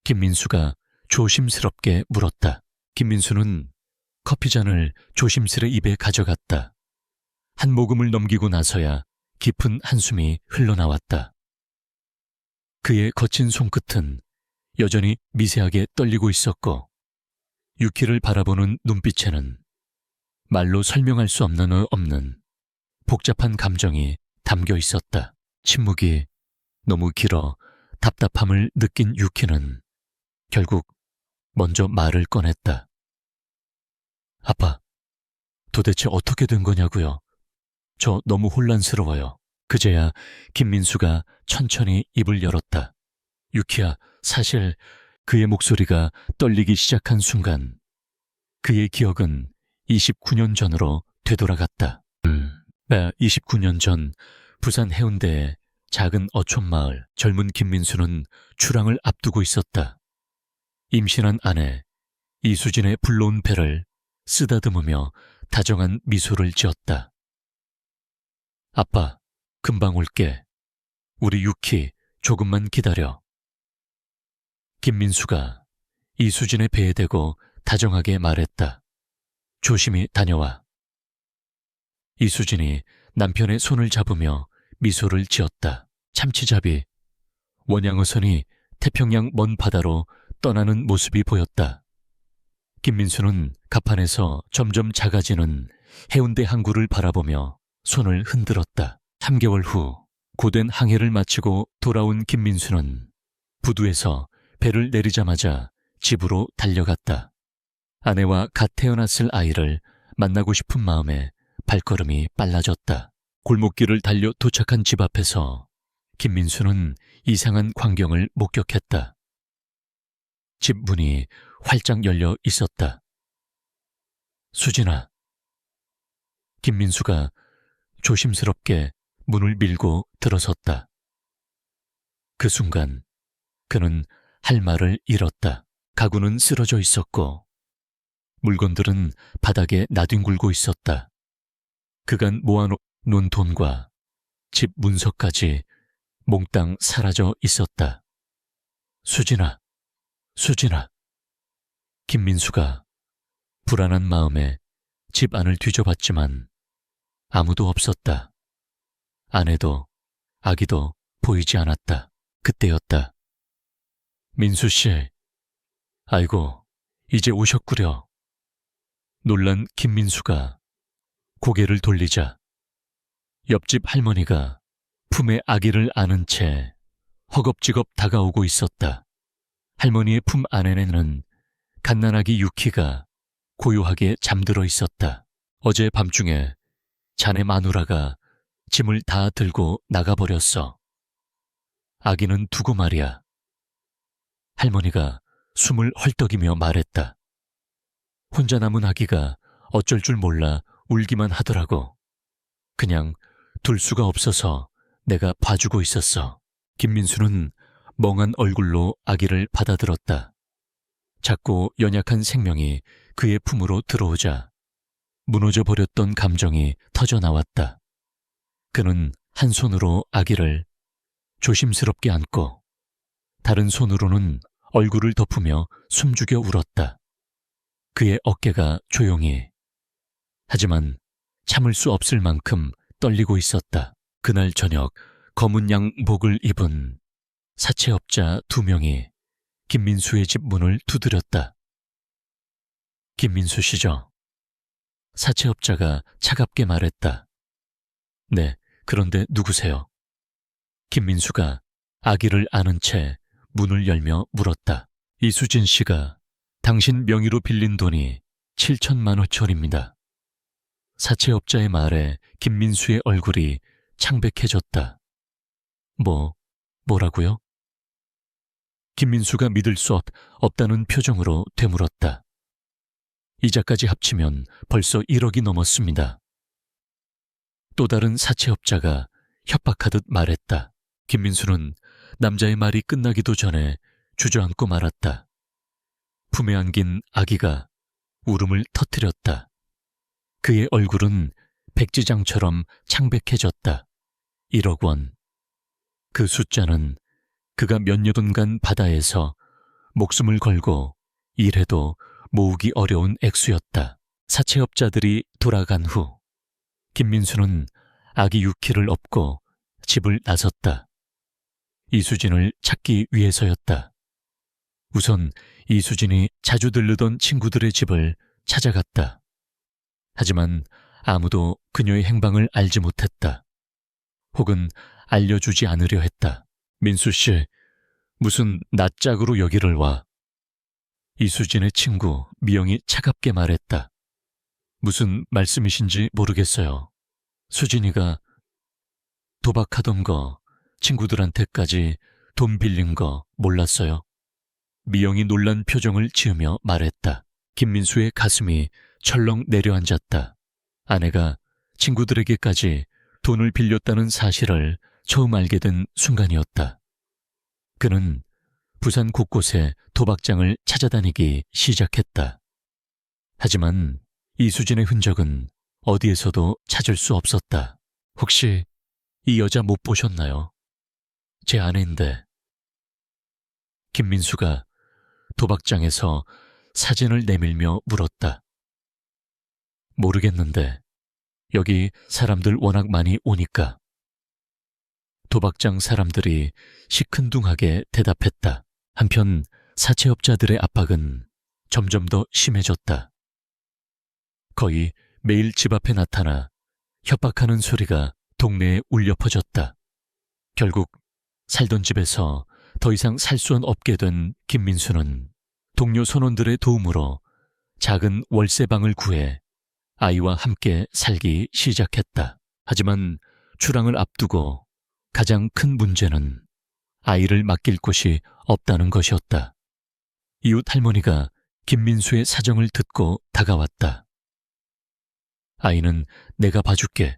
김민수가 조심스럽게 물었다. 김민수는 커피잔을 조심스레 입에 가져갔다. 한 모금을 넘기고 나서야 깊은 한숨이 흘러나왔다. 그의 거친 손끝은 여전히 미세하게 떨리고 있었고 유키를 바라보는 눈빛에는 말로 설명할 수 없는 복잡한 감정이 담겨 있었다. 침묵이 너무 길어 답답함을 느낀 유키는 결국 먼저 말을 꺼냈다. 아빠, 도대체 어떻게 된 거냐고요? 저 너무 혼란스러워요. 그제야 김민수가 천천히 입을 열었다. 유키야, 사실 그의 목소리가 떨리기 시작한 순간 그의 기억은 29년 전으로 되돌아갔다. 29년 전 부산 해운대의 작은 어촌마을. 젊은 김민수는 출항을 앞두고 있었다. 임신한 아내 이수진의 불러온 배를 쓰다듬으며 다정한 미소를 지었다. 아빠, 금방 올게. 우리 유키 조금만 기다려. 김민수가 이수진의 배에 대고 다정하게 말했다. 조심히 다녀와. 이수진이 남편의 손을 잡으며 미소를 지었다. 참치잡이, 원양어선이 태평양 먼 바다로 떠나는 모습이 보였다. 김민수는 갑판에서 점점 작아지는 해운대 항구를 바라보며 손을 흔들었다. 3개월 후 고된 항해를 마치고 돌아온 김민수는 부두에서 배를 내리자마자 집으로 달려갔다. 아내와 갓 태어났을 아이를 만나고 싶은 마음에 발걸음이 빨라졌다. 골목길을 달려 도착한 집 앞에서 김민수는 이상한 광경을 목격했다. 집 문이 활짝 열려 있었다. 수진아. 김민수가 조심스럽게 문을 밀고 들어섰다. 그 순간 그는 할 말을 잃었다. 가구는 쓰러져 있었고 물건들은 바닥에 나뒹굴고 있었다. 그간 모아놓은 돈과 집 문서까지 몽땅 사라져 있었다. 수진아, 수진아. 김민수가 불안한 마음에 집 안을 뒤져봤지만 아무도 없었다. 아내도 아기도 보이지 않았다. 그때였다. 민수 씨, 아이고, 이제 오셨구려. 놀란 김민수가 고개를 돌리자 옆집 할머니가 품에 아기를 안은 채 허겁지겁 다가오고 있었다. 할머니의 품 안에는 갓난아기 유키가 고요하게 잠들어 있었다. 어제 밤중에 자네 마누라가 짐을 다 들고 나가버렸어. 아기는 두고 말이야. 할머니가 숨을 헐떡이며 말했다. 혼자 남은 아기가 어쩔 줄 몰라 울기만 하더라고. 그냥 둘 수가 없어서 내가 봐주고 있었어. 김민수는 멍한 얼굴로 아기를 받아들었다. 작고 연약한 생명이 그의 품으로 들어오자 무너져 버렸던 감정이 터져나왔다. 그는 한 손으로 아기를 조심스럽게 안고 다른 손으로는 얼굴을 덮으며 숨죽여 울었다. 그의 어깨가 조용히, 하지만 참을 수 없을 만큼 떨리고 있었다. 그날 저녁 검은 양복을 입은 사채업자 2명이 김민수의 집 문을 두드렸다. 김민수 씨죠? 사채업자가 차갑게 말했다. 네, 그런데 누구세요? 김민수가 아기를 안은 채 문을 열며 물었다. 이수진 씨가 당신 명의로 빌린 돈이 7천만 원짜리입니다. 사채업자의 말에 김민수의 얼굴이 창백해졌다. 뭐라고요? 김민수가 믿을 수 없다는 표정으로 되물었다. 이자까지 합치면 벌써 1억이 넘었습니다. 또 다른 사채업자가 협박하듯 말했다. 김민수는 남자의 말이 끝나기도 전에 주저앉고 말았다. 품에 안긴 아기가 울음을 터뜨렸다. 그의 얼굴은 백지장처럼 창백해졌다. 1억 원. 그 숫자는 그가 몇 년간 바다에서 목숨을 걸고 일해도 모으기 어려운 액수였다. 사채업자들이 돌아간 후 김민수는 아기 유키를 업고 집을 나섰다. 이수진을 찾기 위해서였다. 우선 이수진이 자주 들르던 친구들의 집을 찾아갔다. 하지만 아무도 그녀의 행방을 알지 못했다. 혹은 알려주지 않으려 했다. 민수 씨, 무슨 낯짝으로 여기를 와? 이수진의 친구 미영이 차갑게 말했다. 무슨 말씀이신지 모르겠어요. 수진이가 도박하던 거, 친구들한테까지 돈 빌린 거 몰랐어요. 미영이 놀란 표정을 지으며 말했다. 김민수의 가슴이 철렁 내려앉았다. 아내가 친구들에게까지 돈을 빌렸다는 사실을 처음 알게 된 순간이었다. 그는 부산 곳곳에 도박장을 찾아다니기 시작했다. 하지만 이수진의 흔적은 어디에서도 찾을 수 없었다. 혹시 이 여자 못 보셨나요? 제 아내인데. 김민수가 도박장에서 사진을 내밀며 물었다. 모르겠는데 여기 사람들 워낙 많이 오니까. 도박장 사람들이 시큰둥하게 대답했다. 한편 사채업자들의 압박은 점점 더 심해졌다. 거의 매일 집 앞에 나타나 협박하는 소리가 동네에 울려 퍼졌다. 결국 살던 집에서 더 이상 살 수 없게 된 김민수는 동료 선원들의 도움으로 작은 월세방을 구해 아이와 함께 살기 시작했다. 하지만 출항을 앞두고 가장 큰 문제는 아이를 맡길 곳이 없다는 것이었다. 이웃 할머니가 김민수의 사정을 듣고 다가왔다. 아이는 내가 봐줄게.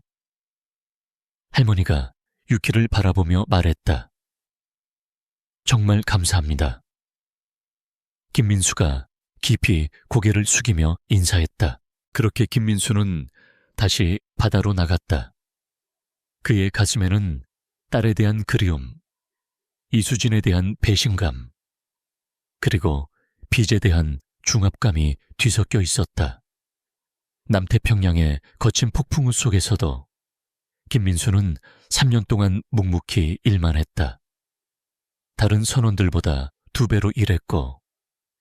할머니가 유키를 바라보며 말했다. 정말 감사합니다. 김민수가 깊이 고개를 숙이며 인사했다. 그렇게 김민수는 다시 바다로 나갔다. 그의 가슴에는 딸에 대한 그리움, 이수진에 대한 배신감, 그리고 빚에 대한 중압감이 뒤섞여 있었다. 남태평양의 거친 폭풍우 속에서도 김민수는 3년 동안 묵묵히 일만 했다. 다른 선원들보다 2배로 일했고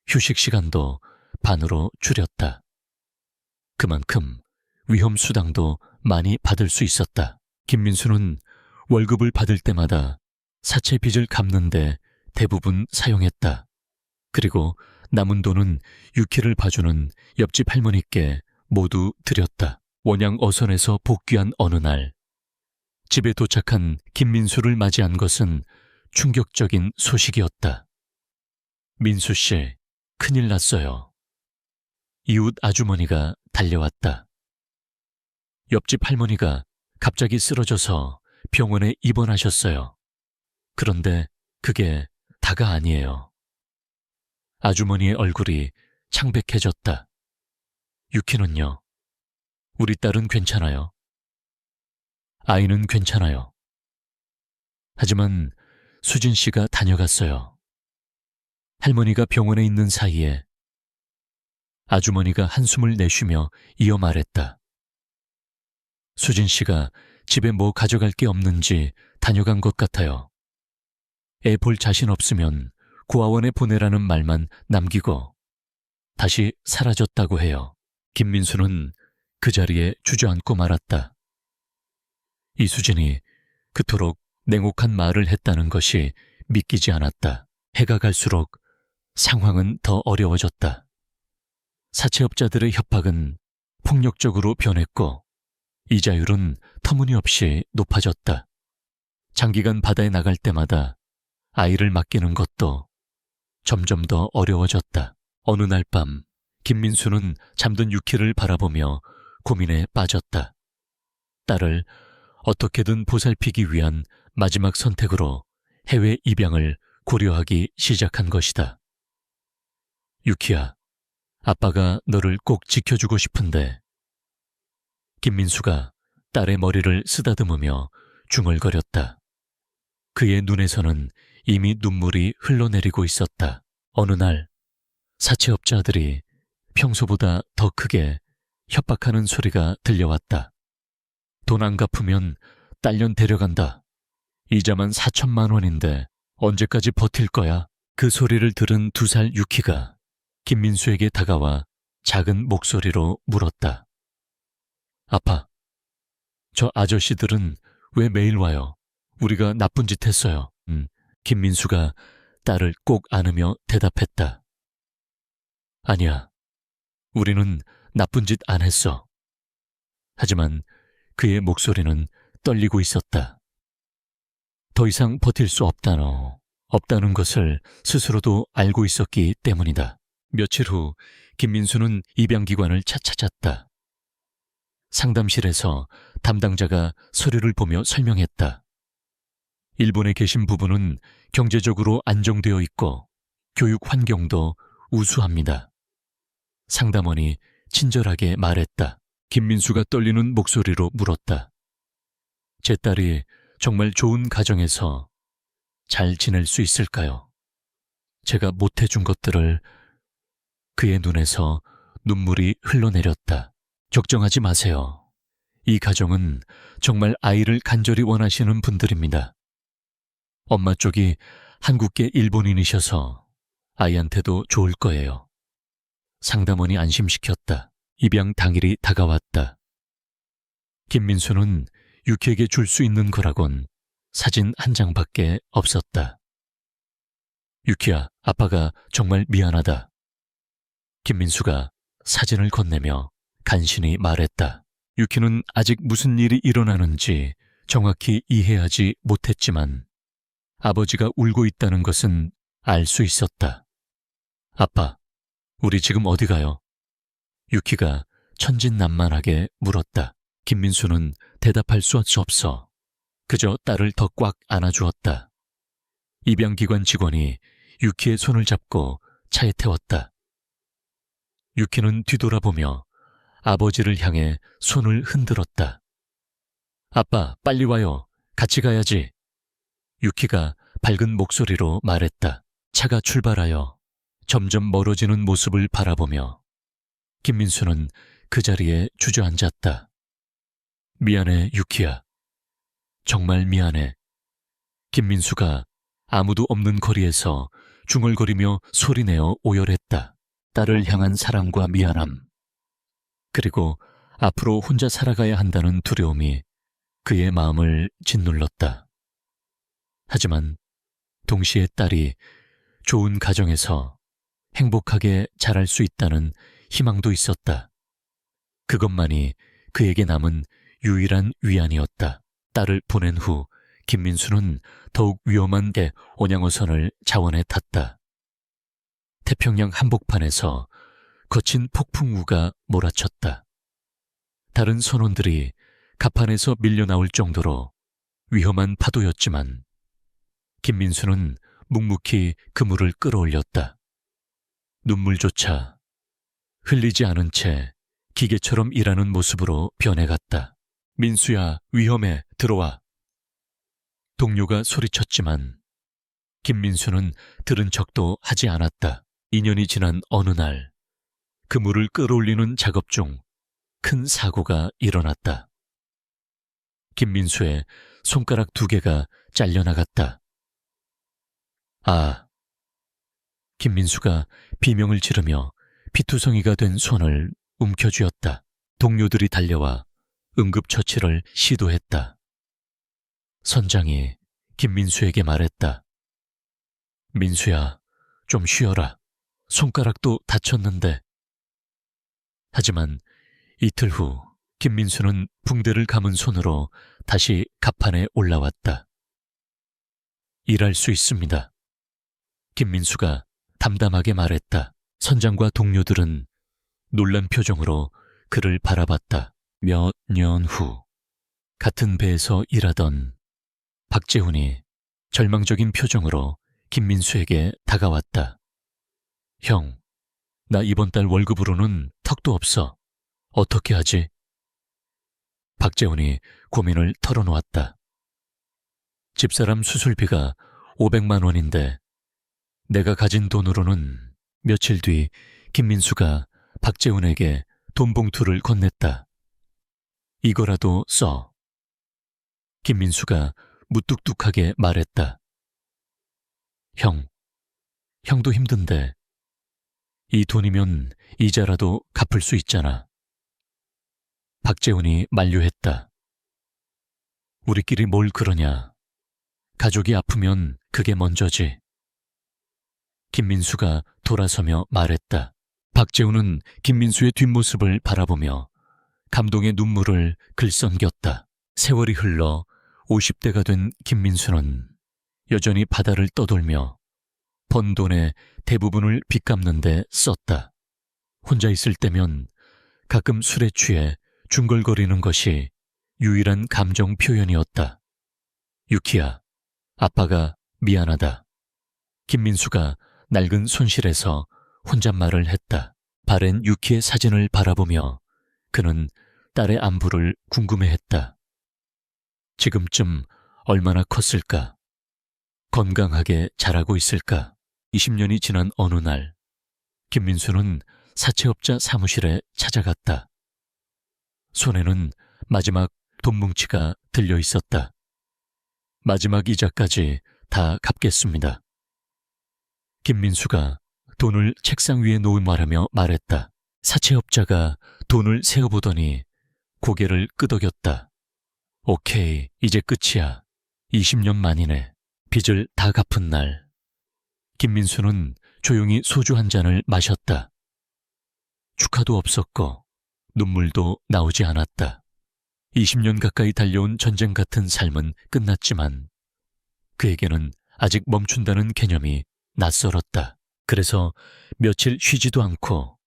휴식 시간도 반으로 줄였다. 그만큼 위험 수당도 많이 받을 수 있었다. 김민수는 월급을 받을 때마다 사채 빚을 갚는데 대부분 사용했다. 그리고 남은 돈은 유키를 봐주는 옆집 할머니께 모두 드렸다. 원양 어선에서 복귀한 어느 날, 집에 도착한 김민수를 맞이한 것은 충격적인 소식이었다. 민수 씨, 큰일 났어요. 이웃 아주머니가 달려왔다. 옆집 할머니가 갑자기 쓰러져서 병원에 입원하셨어요. 그런데 그게 다가 아니에요. 아주머니의 얼굴이 창백해졌다. 유키는요? 우리 딸은 괜찮아요. 아이는 괜찮아요. 하지만 수진 씨가 다녀갔어요. 할머니가 병원에 있는 사이에 아주머니가 한숨을 내쉬며 이어 말했다. 수진 씨가 집에 뭐 가져갈 게 없는지 다녀간 것 같아요. 애 볼 자신 없으면 고아원에 보내라는 말만 남기고 다시 사라졌다고 해요. 김민수는 그 자리에 주저앉고 말았다. 이수진이 그토록 냉혹한 말을 했다는 것이 믿기지 않았다. 해가 갈수록 상황은 더 어려워졌다. 사채업자들의 협박은 폭력적으로 변했고 이자율은 터무니없이 높아졌다. 장기간 바다에 나갈 때마다 아이를 맡기는 것도 점점 더 어려워졌다. 어느 날 밤 김민수는 잠든 유키를 바라보며 고민에 빠졌다. 딸을 어떻게든 보살피기 위한 마지막 선택으로 해외 입양을 고려하기 시작한 것이다. 유키야, 아빠가 너를 꼭 지켜주고 싶은데. 김민수가 딸의 머리를 쓰다듬으며 중얼거렸다. 그의 눈에서는 이미 눈물이 흘러내리고 있었다. 어느 날 사채업자들이 평소보다 더 크게 협박하는 소리가 들려왔다. 돈 안 갚으면 딸년 데려간다. 이자만 4천만 원인데 언제까지 버틸 거야? 그 소리를 들은 2살 유키가 김민수에게 다가와 작은 목소리로 물었다. 아빠, 저 아저씨들은 왜 매일 와요? 우리가 나쁜 짓 했어요. 김민수가 딸을 꼭 안으며 대답했다. 아니야, 우리는 나쁜 짓 안 했어. 하지만 그의 목소리는 떨리고 있었다. 더 이상 버틸 수 없다는 것을 스스로도 알고 있었기 때문이다. 며칠 후 김민수는 입양기관을 찾았다. 상담실에서 담당자가 서류를 보며 설명했다. 일본에 계신 부부는 경제적으로 안정되어 있고 교육 환경도 우수합니다. 상담원이 친절하게 말했다. 김민수가 떨리는 목소리로 물었다. 제 딸이 정말 좋은 가정에서 잘 지낼 수 있을까요? 제가 못해준 것들을. 그의 눈에서 눈물이 흘러내렸다. 걱정하지 마세요. 이 가정은 정말 아이를 간절히 원하시는 분들입니다. 엄마 쪽이 한국계 일본인이셔서 아이한테도 좋을 거예요. 상담원이 안심시켰다. 입양 당일이 다가왔다. 김민수는 유키에게 줄 수 있는 거라곤 사진 한 장밖에 없었다. 유키야, 아빠가 정말 미안하다. 김민수가 사진을 건네며 간신히 말했다. 유키는 아직 무슨 일이 일어나는지 정확히 이해하지 못했지만 아버지가 울고 있다는 것은 알 수 있었다. 아빠, 우리 지금 어디 가요? 유키가 천진난만하게 물었다. 김민수는 대답할 수 없어 그저 딸을 더 꽉 안아주었다. 입양기관 직원이 유키의 손을 잡고 차에 태웠다. 유키는 뒤돌아보며 아버지를 향해 손을 흔들었다. 아빠, 빨리 와요. 같이 가야지. 유키가 밝은 목소리로 말했다. 차가 출발하여 점점 멀어지는 모습을 바라보며 김민수는 그 자리에 주저앉았다. 미안해, 유키야. 정말 미안해. 김민수가 아무도 없는 거리에서 중얼거리며 소리내어 오열했다. 딸을 향한 사랑과 미안함, 그리고 앞으로 혼자 살아가야 한다는 두려움이 그의 마음을 짓눌렀다. 하지만 동시에 딸이 좋은 가정에서 행복하게 자랄 수 있다는 희망도 있었다. 그것만이 그에게 남은 유일한 위안이었다. 딸을 보낸 후 김민수는 더욱 위험한 온양어선을 자원에 탔다. 태평양 한복판에서 거친 폭풍우가 몰아쳤다. 다른 선원들이 갑판에서 밀려나올 정도로 위험한 파도였지만 김민수는 묵묵히 그물을 끌어올렸다. 눈물조차 흘리지 않은 채 기계처럼 일하는 모습으로 변해갔다. 민수야, 위험해, 들어와. 동료가 소리쳤지만 김민수는 들은 척도 하지 않았다. 2년이 지난 어느 날, 그물을 끌어올리는 작업 중 큰 사고가 일어났다. 김민수의 손가락 2개가 잘려나갔다. 아! 김민수가 비명을 지르며 피투성이가 된 손을 움켜쥐었다. 동료들이 달려와 응급처치를 시도했다. 선장이 김민수에게 말했다. 민수야, 좀 쉬어라. 손가락도 다쳤는데. 하지만 이틀 후 김민수는 붕대를 감은 손으로 다시 갑판에 올라왔다. 일할 수 있습니다. 김민수가 담담하게 말했다. 선장과 동료들은 놀란 표정으로 그를 바라봤다. 몇 년 후 같은 배에서 일하던 박재훈이 절망적인 표정으로 김민수에게 다가왔다. 형, 나 이번 달 월급으로는 턱도 없어. 어떻게 하지? 박재훈이 고민을 털어놓았다. 집사람 수술비가 500만 원인데 내가 가진 돈으로는. 며칠 뒤 김민수가 박재훈에게 돈 봉투를 건넸다. 이거라도 써. 김민수가 무뚝뚝하게 말했다. 형도 힘든데 이 돈이면 이자라도 갚을 수 있잖아. 박재훈이 만류했다. 우리끼리 뭘 그러냐. 가족이 아프면 그게 먼저지. 김민수가 돌아서며 말했다. 박재훈은 김민수의 뒷모습을 바라보며 감동의 눈물을 글썽겼다. 세월이 흘러 50대가 된 김민수는 여전히 바다를 떠돌며 번 돈의 대부분을 빚 갚는 데 썼다. 혼자 있을 때면 가끔 술에 취해 중걸거리는 것이 유일한 감정 표현이었다. 유키야, 아빠가 미안하다. 김민수가 낡은 손실에서 혼잣말을 했다. 바랜 유키의 사진을 바라보며 그는 딸의 안부를 궁금해했다. 지금쯤 얼마나 컸을까? 건강하게 자라고 있을까? 20년이 지난 어느 날, 김민수는 사채업자 사무실에 찾아갔다. 손에는 마지막 돈 뭉치가 들려 있었다. 마지막 이자까지 다 갚겠습니다. 김민수가 돈을 책상 위에 놓으라며 말했다. 사채업자가 돈을 세어보더니 고개를 끄덕였다. 오케이, 이제 끝이야. 20년 만이네. 빚을 다 갚은 날. 김민수는 조용히 소주 한 잔을 마셨다. 축하도 없었고 눈물도 나오지 않았다. 20년 가까이 달려온 전쟁 같은 삶은 끝났지만 그에게는 아직 멈춘다는 개념이 낯설었다. 그래서 며칠 쉬지도 않고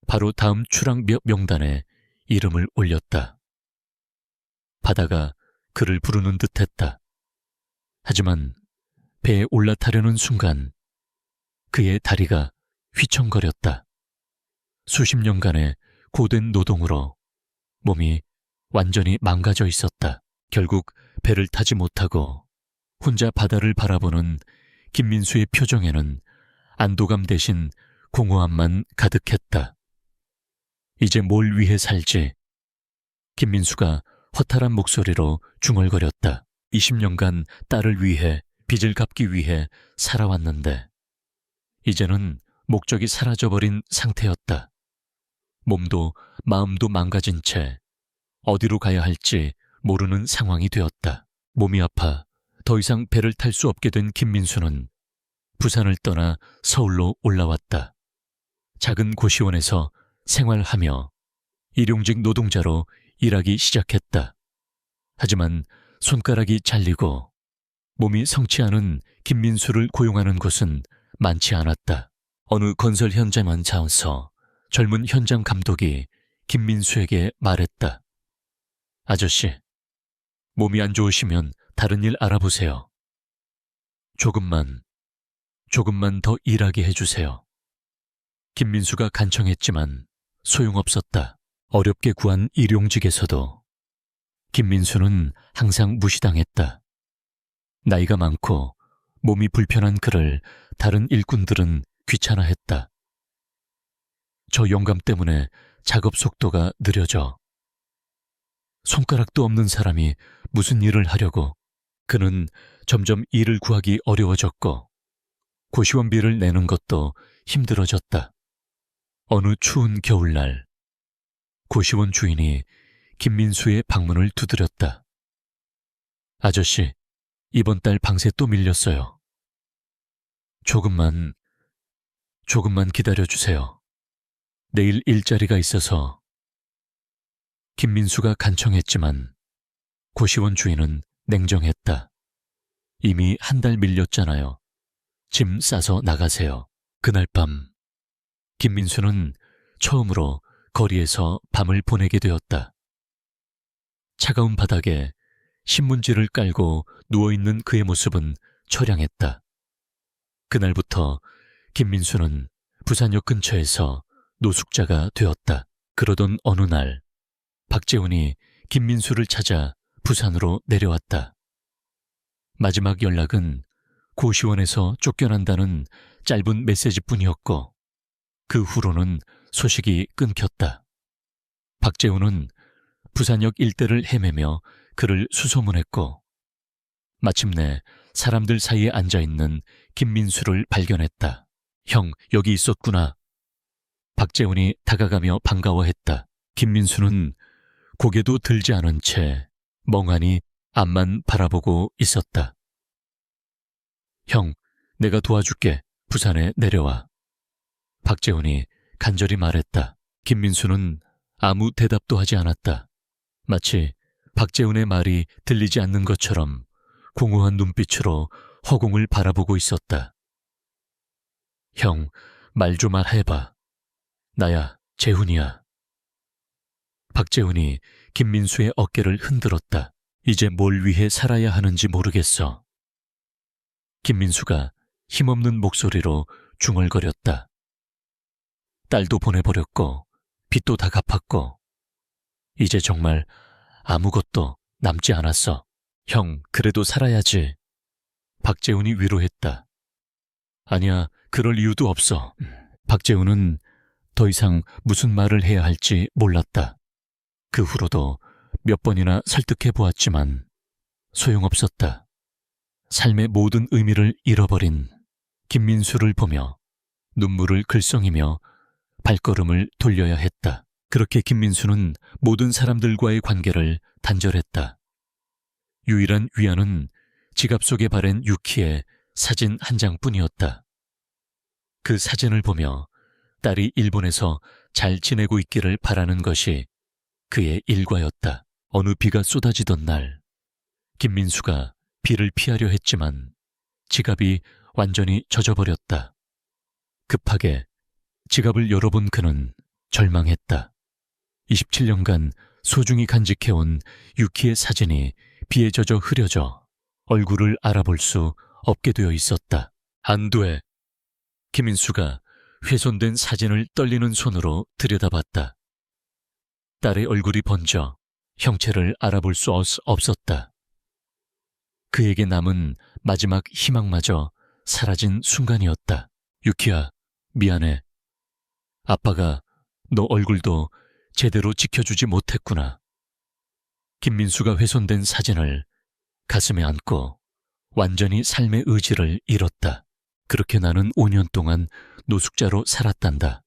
바로 다음 추락 명단에 이름을 올렸다. 바다가 그를 부르는 듯했다. 하지만 배에 올라타려는 순간 그의 다리가 휘청거렸다. 수십 년간의 고된 노동으로 몸이 완전히 망가져 있었다. 결국 배를 타지 못하고 혼자 바다를 바라보는 김민수의 표정에는 안도감 대신 공허함만 가득했다. 이제 뭘 위해 살지? 김민수가 허탈한 목소리로 중얼거렸다. 20년간 딸을 위해, 빚을 갚기 위해 살아왔는데 이제는 목적이 사라져버린 상태였다. 몸도 마음도 망가진 채 어디로 가야 할지 모르는 상황이 되었다. 몸이 아파 더 이상 배를 탈 수 없게 된 김민수는 부산을 떠나 서울로 올라왔다. 작은 고시원에서 생활하며 일용직 노동자로 일하기 시작했다. 하지만 손가락이 잘리고 몸이 성치 않은 김민수를 고용하는 곳은 많지 않았다. 어느 건설 현장만 차서 젊은 현장 감독이 김민수에게 말했다. 아저씨, 몸이 안 좋으시면 다른 일 알아보세요. 조금만 더 일하게 해주세요. 김민수가 간청했지만 소용없었다. 어렵게 구한 일용직에서도 김민수는 항상 무시당했다. 나이가 많고 몸이 불편한 그를 다른 일꾼들은 귀찮아했다. 저 영감 때문에 작업 속도가 느려져. 손가락도 없는 사람이 무슨 일을 하려고. 그는 점점 일을 구하기 어려워졌고 고시원비를 내는 것도 힘들어졌다. 어느 추운 겨울날 고시원 주인이 김민수의 방문을 두드렸다. 아저씨, 이번 달 방세 또 밀렸어요. 조금만 기다려주세요. 내일 일자리가 있어서. 김민수가 간청했지만 고시원 주인은 냉정했다. 이미 한 달 밀렸잖아요. 짐 싸서 나가세요. 그날 밤 김민수는 처음으로 거리에서 밤을 보내게 되었다. 차가운 바닥에 신문지를 깔고 누워있는 그의 모습은 처량했다. 그날부터 김민수는 부산역 근처에서 노숙자가 되었다. 그러던 어느 날 박재훈이 김민수를 찾아 부산으로 내려왔다. 마지막 연락은 고시원에서 쫓겨난다는 짧은 메시지뿐이었고 그 후로는 소식이 끊겼다. 박재훈은 부산역 일대를 헤매며 그를 수소문했고 마침내 사람들 사이에 앉아있는 김민수를 발견했다. 형, 여기 있었구나. 박재훈이 다가가며 반가워했다. 김민수는 고개도 들지 않은 채 멍하니 앞만 바라보고 있었다. 형, 내가 도와줄게. 부산에 내려와. 박재훈이 간절히 말했다. 김민수는 아무 대답도 하지 않았다. 마치 박재훈의 말이 들리지 않는 것처럼 공허한 눈빛으로 허공을 바라보고 있었다. 형, 말 좀 해봐. 나야, 재훈이야. 박재훈이 김민수의 어깨를 흔들었다. 이제 뭘 위해 살아야 하는지 모르겠어. 김민수가 힘없는 목소리로 중얼거렸다. 딸도 보내버렸고 빚도 다 갚았고 이제 정말 아무것도 남지 않았어. 형, 그래도 살아야지. 박재훈이 위로했다. 아니야, 그럴 이유도 없어. 박재훈은 더 이상 무슨 말을 해야 할지 몰랐다. 그 후로도 몇 번이나 설득해 보았지만 소용없었다. 삶의 모든 의미를 잃어버린 김민수를 보며 눈물을 글썽이며 발걸음을 돌려야 했다. 그렇게 김민수는 모든 사람들과의 관계를 단절했다. 유일한 위안은 지갑 속에 바랜 유키의 사진 한 장뿐이었다. 그 사진을 보며 딸이 일본에서 잘 지내고 있기를 바라는 것이 그의 일과였다. 어느 비가 쏟아지던 날 김민수가 비를 피하려 했지만 지갑이 완전히 젖어버렸다. 급하게 지갑을 열어본 그는 절망했다. 27년간 소중히 간직해온 유키의 사진이 비에 젖어 흐려져 얼굴을 알아볼 수 없게 되어 있었다. 안 돼. 김민수가 훼손된 사진을 떨리는 손으로 들여다봤다. 딸의 얼굴이 번져 형체를 알아볼 수 없었다. 그에게 남은 마지막 희망마저 사라진 순간이었다. 유키야, 미안해. 아빠가 너 얼굴도 제대로 지켜주지 못했구나. 김민수가 훼손된 사진을 가슴에 안고 완전히 삶의 의지를 잃었다. 그렇게 나는 5년 동안 노숙자로 살았단다.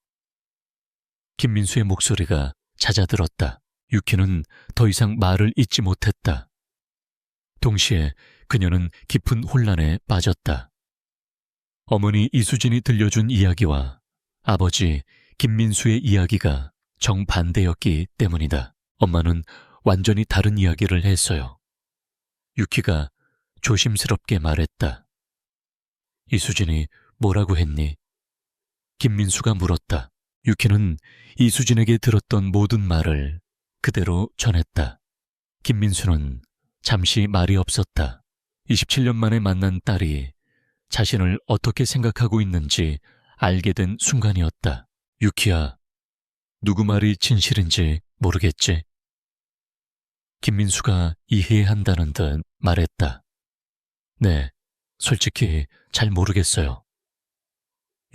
김민수의 목소리가 잦아들었다. 유키는 더 이상 말을 잇지 못했다. 동시에 그녀는 깊은 혼란에 빠졌다. 어머니 이수진이 들려준 이야기와 아버지 김민수의 이야기가 정반대였기 때문이다. 엄마는 완전히 다른 이야기를 했어요. 유키가 조심스럽게 말했다. 이수진이 뭐라고 했니? 김민수가 물었다. 유키는 이수진에게 들었던 모든 말을 그대로 전했다. 김민수는 잠시 말이 없었다. 27년 만에 만난 딸이 자신을 어떻게 생각하고 있는지 알게 된 순간이었다. 유키야, 누구 말이 진실인지 모르겠지? 김민수가 이해한다는 듯 말했다. 네, 솔직히 잘 모르겠어요.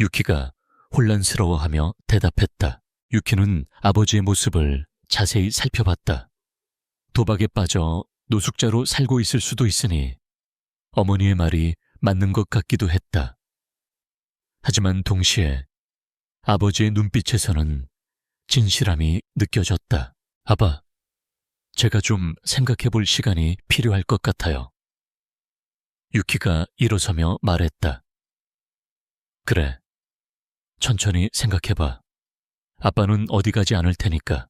유키가 혼란스러워하며 대답했다. 유키는 아버지의 모습을 자세히 살펴봤다. 도박에 빠져 노숙자로 살고 있을 수도 있으니 어머니의 말이 맞는 것 같기도 했다. 하지만 동시에 아버지의 눈빛에서는 진실함이 느껴졌다. 아빠, 제가 좀 생각해 볼 시간이 필요할 것 같아요. 유키가 일어서며 말했다. 그래, 천천히 생각해봐. 아빠는 어디 가지 않을 테니까.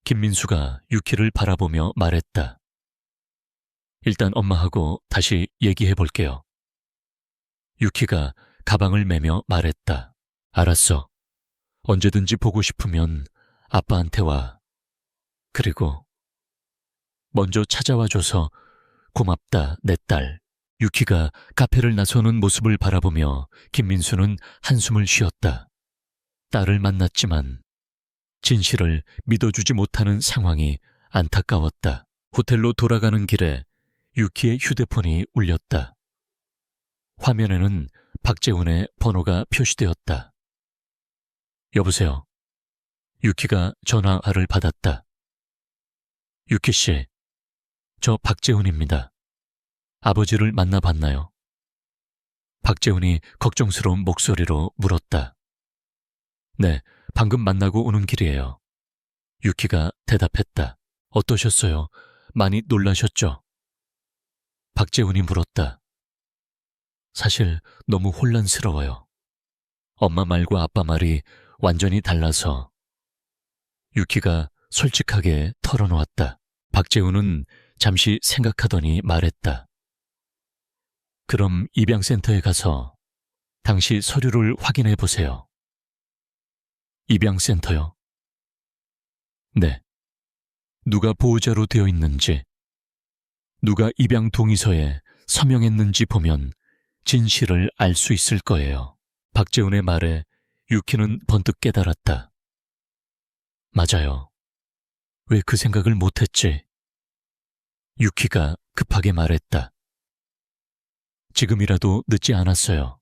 김민수가 유키를 바라보며 말했다. 일단 엄마하고 다시 얘기해 볼게요. 유키가 가방을 매며 말했다. 알았어. 언제든지 보고 싶으면 아빠한테 와. 그리고 먼저 찾아와줘서 고맙다, 내 딸. 유키가 카페를 나서는 모습을 바라보며 김민수는 한숨을 쉬었다. 딸을 만났지만 진실을 믿어주지 못하는 상황이 안타까웠다. 호텔로 돌아가는 길에 유키의 휴대폰이 울렸다. 화면에는 박재훈의 번호가 표시되었다. 여보세요. 유키가 전화를 받았다. 유키 씨, 저 박재훈입니다. 아버지를 만나봤나요? 박재훈이 걱정스러운 목소리로 물었다. 네, 방금 만나고 오는 길이에요. 유키가 대답했다. 어떠셨어요? 많이 놀라셨죠? 박재훈이 물었다. 사실 너무 혼란스러워요. 엄마 말과 아빠 말이 완전히 달라서. 유키가 솔직하게 털어놓았다. 박재훈은 잠시 생각하더니 말했다. 그럼 입양센터에 가서 당시 서류를 확인해 보세요. 입양센터요? 네. 누가 보호자로 되어 있는지, 누가 입양 동의서에 서명했는지 보면 진실을 알 수 있을 거예요. 박재훈의 말에 유키는 번뜩 깨달았다. 맞아요. 왜 그 생각을 못했지? 유키가 급하게 말했다. 지금이라도 늦지 않았어요.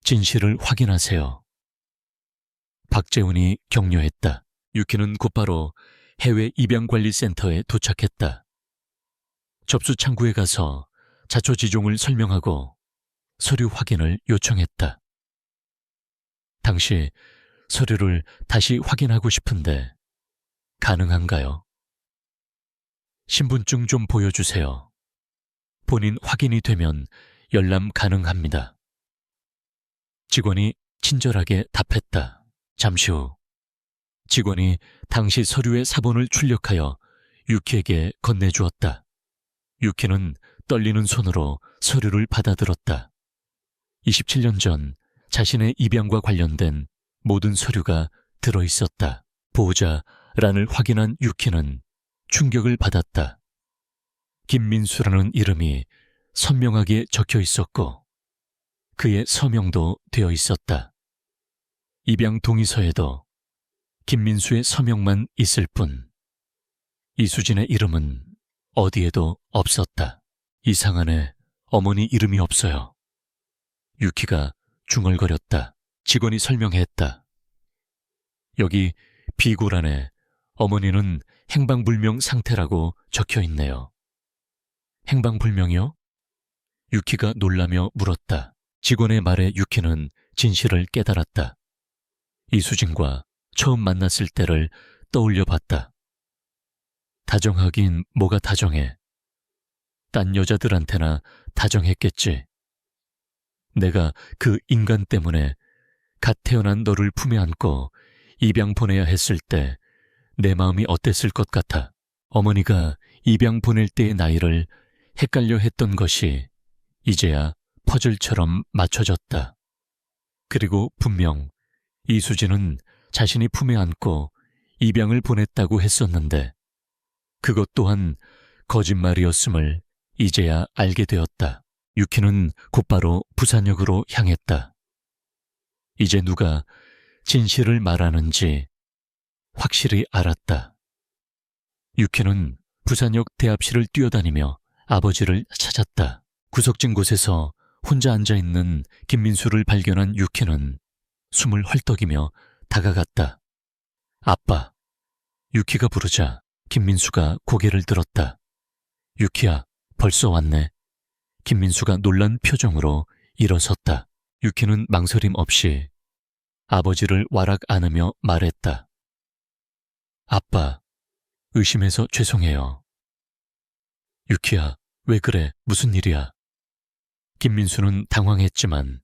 진실을 확인하세요. 박재훈이 격려했다. 유키는 곧바로 해외 입양관리센터에 도착했다. 접수 창구에 가서 자초지종을 설명하고 서류 확인을 요청했다. 당시 서류를 다시 확인하고 싶은데 가능한가요? 신분증 좀 보여주세요. 본인 확인이 되면 열람 가능합니다. 직원이 친절하게 답했다. 잠시 후 직원이 당시 서류의 사본을 출력하여 유키에게 건네주었다. 유키는 떨리는 손으로 서류를 받아들었다. 27년 전 자신의 입양과 관련된 모든 서류가 들어있었다. 보호자란을 확인한 유키는 충격을 받았다. 김민수라는 이름이 선명하게 적혀 있었고 그의 서명도 되어 있었다. 입양 동의서에도 김민수의 서명만 있을 뿐 이수진의 이름은 어디에도 없었다. 이상하네. 어머니 이름이 없어요. 유키가 중얼거렸다. 직원이 설명했다. 여기 비고란에 어머니는 행방불명 상태라고 적혀 있네요. 행방불명이요? 유키가 놀라며 물었다. 직원의 말에 유키는 진실을 깨달았다. 이수진과 처음 만났을 때를 떠올려 봤다. 다정하긴 뭐가 다정해. 딴 여자들한테나 다정했겠지. 내가 그 인간 때문에 갓 태어난 너를 품에 안고 입양 보내야 했을 때 내 마음이 어땠을 것 같아. 어머니가 입양 보낼 때의 나이를 헷갈려 했던 것이 이제야 퍼즐처럼 맞춰졌다. 그리고 분명 이수진은 자신이 품에 안고 입양을 보냈다고 했었는데 그것 또한 거짓말이었음을 이제야 알게 되었다. 유키는 곧바로 부산역으로 향했다. 이제 누가 진실을 말하는지 확실히 알았다. 유키는 부산역 대합실을 뛰어다니며 아버지를 찾았다. 구석진 곳에서 혼자 앉아있는 김민수를 발견한 유키는 숨을 헐떡이며 다가갔다. 아빠. 유키가 부르자 김민수가 고개를 들었다. 유키야, 벌써 왔네. 김민수가 놀란 표정으로 일어섰다. 유키는 망설임 없이 아버지를 와락 안으며 말했다. 아빠, 의심해서 죄송해요. 유키야, 왜 그래? 무슨 일이야? 김민수는 당황했지만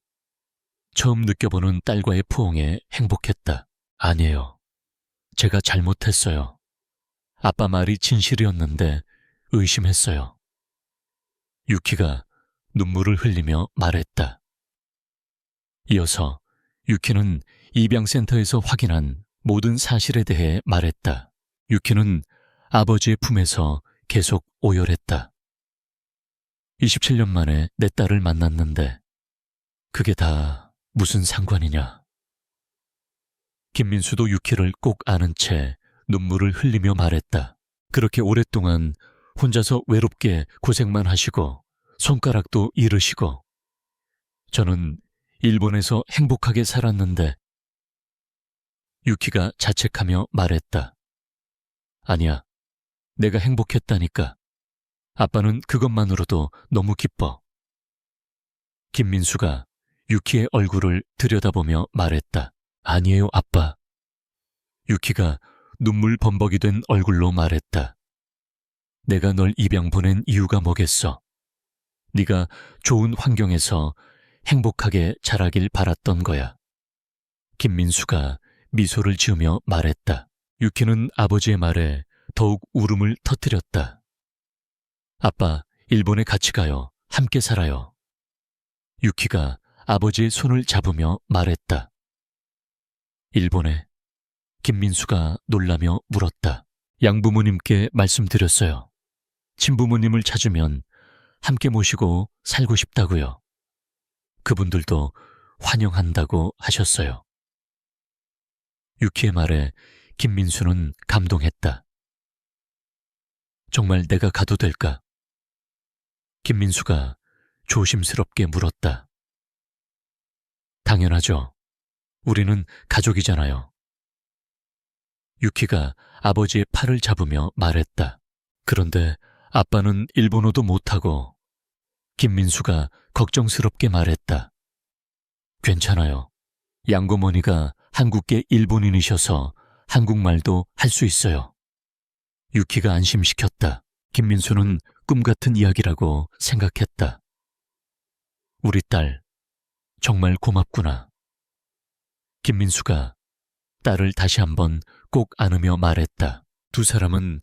처음 느껴보는 딸과의 포옹에 행복했다. 아니에요. 제가 잘못했어요. 아빠 말이 진실이었는데 의심했어요. 유키가 눈물을 흘리며 말했다. 이어서 유키는 입양센터에서 확인한 모든 사실에 대해 말했다. 유키는 아버지의 품에서 계속 오열했다. 27년 만에 내 딸을 만났는데 그게 다 무슨 상관이냐. 김민수도 유키를 꼭 아는 채 눈물을 흘리며 말했다. 그렇게 오랫동안 혼자서 외롭게 고생만 하시고 손가락도 잃으시고 저는 일본에서 행복하게 살았는데 유키가 자책하며 말했다. 아니야, 내가 행복했다니까. 아빠는 그것만으로도 너무 기뻐. 김민수가 유키의 얼굴을 들여다보며 말했다. 아니에요, 아빠. 유키가 눈물 범벅이 된 얼굴로 말했다. 내가 널 입양 보낸 이유가 뭐겠어? 네가 좋은 환경에서 행복하게 자라길 바랐던 거야. 김민수가 미소를 지으며 말했다. 유키는 아버지의 말에 더욱 울음을 터뜨렸다. 아빠, 일본에 같이 가요. 함께 살아요. 유키가 아버지의 손을 잡으며 말했다. 일본에? 김민수가 놀라며 물었다. 양부모님께 말씀드렸어요. 친부모님을 찾으면 함께 모시고 살고 싶다고요. 그분들도 환영한다고 하셨어요. 유키의 말에 김민수는 감동했다. 정말 내가 가도 될까? 김민수가 조심스럽게 물었다. 당연하죠. 우리는 가족이잖아요. 유키가 아버지의 팔을 잡으며 말했다. 그런데 아빠는 일본어도 못하고. 김민수가 걱정스럽게 말했다. 괜찮아요. 양고모니가 한국계 일본인이셔서 한국말도 할 수 있어요. 유키가 안심시켰다. 김민수는 꿈같은 이야기라고 생각했다. 우리 딸, 정말 고맙구나. 김민수가 딸을 다시 한번 꼭 안으며 말했다. 두 사람은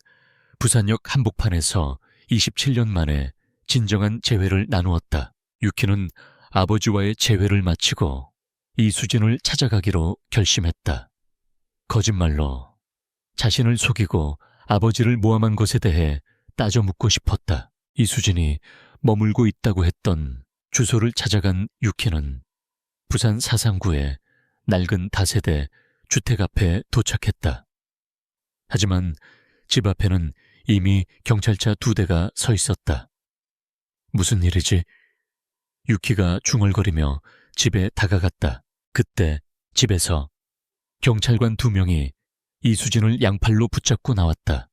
부산역 한복판에서 27년 만에 진정한 재회를 나누었다. 유키는 아버지와의 재회를 마치고 이수진을 찾아가기로 결심했다. 거짓말로 자신을 속이고 아버지를 모함한 것에 대해 따져 묻고 싶었다. 이수진이 머물고 있다고 했던 주소를 찾아간 유키는 부산 사상구의 낡은 다세대 주택 앞에 도착했다. 하지만 집 앞에는 이미 경찰차 2대가 서 있었다. 무슨 일이지? 유키가 중얼거리며 집에 다가갔다. 그때 집에서 경찰관 2명이 이수진을 양팔로 붙잡고 나왔다.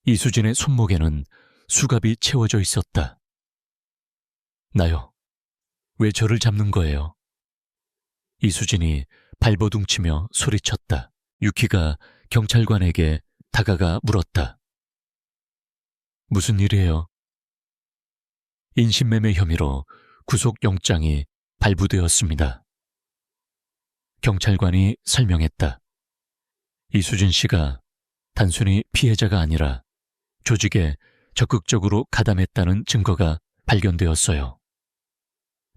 이수진의 손목에는 수갑이 채워져 있었다. 나요. 왜 저를 잡는 거예요? 이수진이 발버둥치며 소리쳤다. 유키가 경찰관에게 다가가 물었다. 무슨 일이에요? 인신매매 혐의로 구속영장이 발부되었습니다. 경찰관이 설명했다. 이수진 씨가 단순히 피해자가 아니라 조직에 적극적으로 가담했다는 증거가 발견되었어요.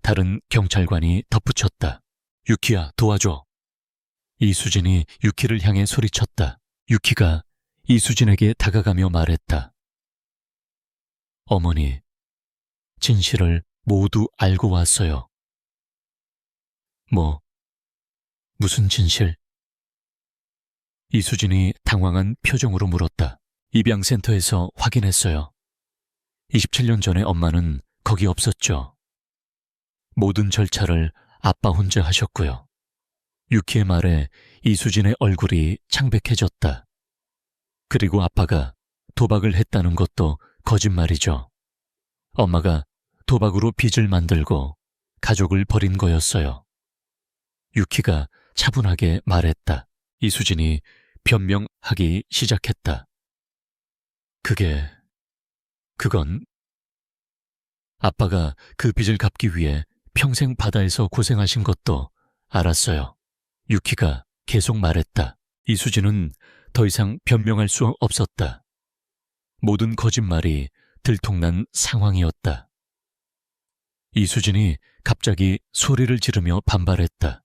다른 경찰관이 덧붙였다. 유키야, 도와줘. 이수진이 유키를 향해 소리쳤다. 유키가 이수진에게 다가가며 말했다. 어머니, 진실을 모두 알고 왔어요. 무슨 진실? 이수진이 당황한 표정으로 물었다. 입양센터에서 확인했어요. 27년 전에 엄마는 거기 없었죠. 모든 절차를 아빠 혼자 하셨고요. 유키의 말에 이수진의 얼굴이 창백해졌다. 그리고 아빠가 도박을 했다는 것도 거짓말이죠. 엄마가 도박으로 빚을 만들고 가족을 버린 거였어요. 유키가 차분하게 말했다. 이수진이 변명하기 시작했다. 그건 아빠가 그 빚을 갚기 위해 평생 바다에서 고생하신 것도 알았어요. 유키가 계속 말했다. 이수진은 더 이상 변명할 수 없었다. 모든 거짓말이 들통난 상황이었다. 이수진이 갑자기 소리를 지르며 반발했다.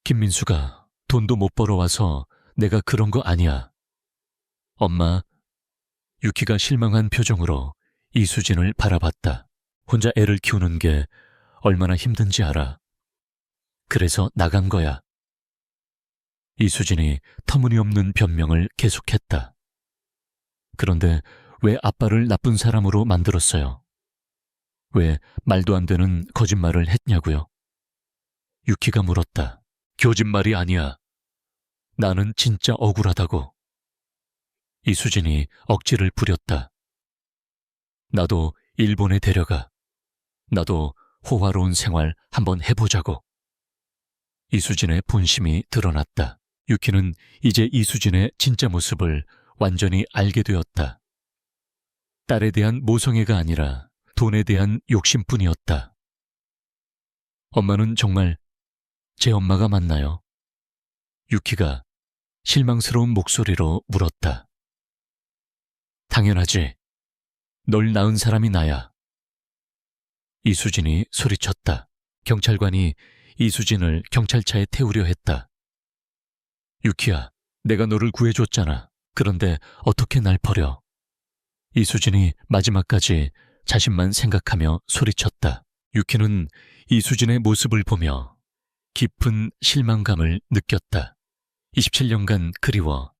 김민수가 돈도 못 벌어와서 내가 그런 거 아니야. 엄마, 유키가 실망한 표정으로 이수진을 바라봤다. 혼자 애를 키우는 게 얼마나 힘든지 알아. 그래서 나간 거야. 이수진이 터무니없는 변명을 계속했다. 그런데 왜 아빠를 나쁜 사람으로 만들었어요? 왜 말도 안 되는 거짓말을 했냐고요? 유키가 물었다. 거짓말이 아니야. 나는 진짜 억울하다고. 이수진이 억지를 부렸다. 나도 일본에 데려가. 나도 호화로운 생활 한번 해보자고. 이수진의 본심이 드러났다. 유키는 이제 이수진의 진짜 모습을 완전히 알게 되었다. 딸에 대한 모성애가 아니라 돈에 대한 욕심뿐이었다. 엄마는 정말 제 엄마가 맞나요? 유키가 실망스러운 목소리로 물었다. 당연하지. 널 낳은 사람이 나야. 이수진이 소리쳤다. 경찰관이 이수진을 경찰차에 태우려 했다. 유키야, 내가 너를 구해줬잖아. 그런데 어떻게 날 버려? 이수진이 마지막까지 자신만 생각하며 소리쳤다. 유키는 이수진의 모습을 보며 깊은 실망감을 느꼈다. 27년간 그리워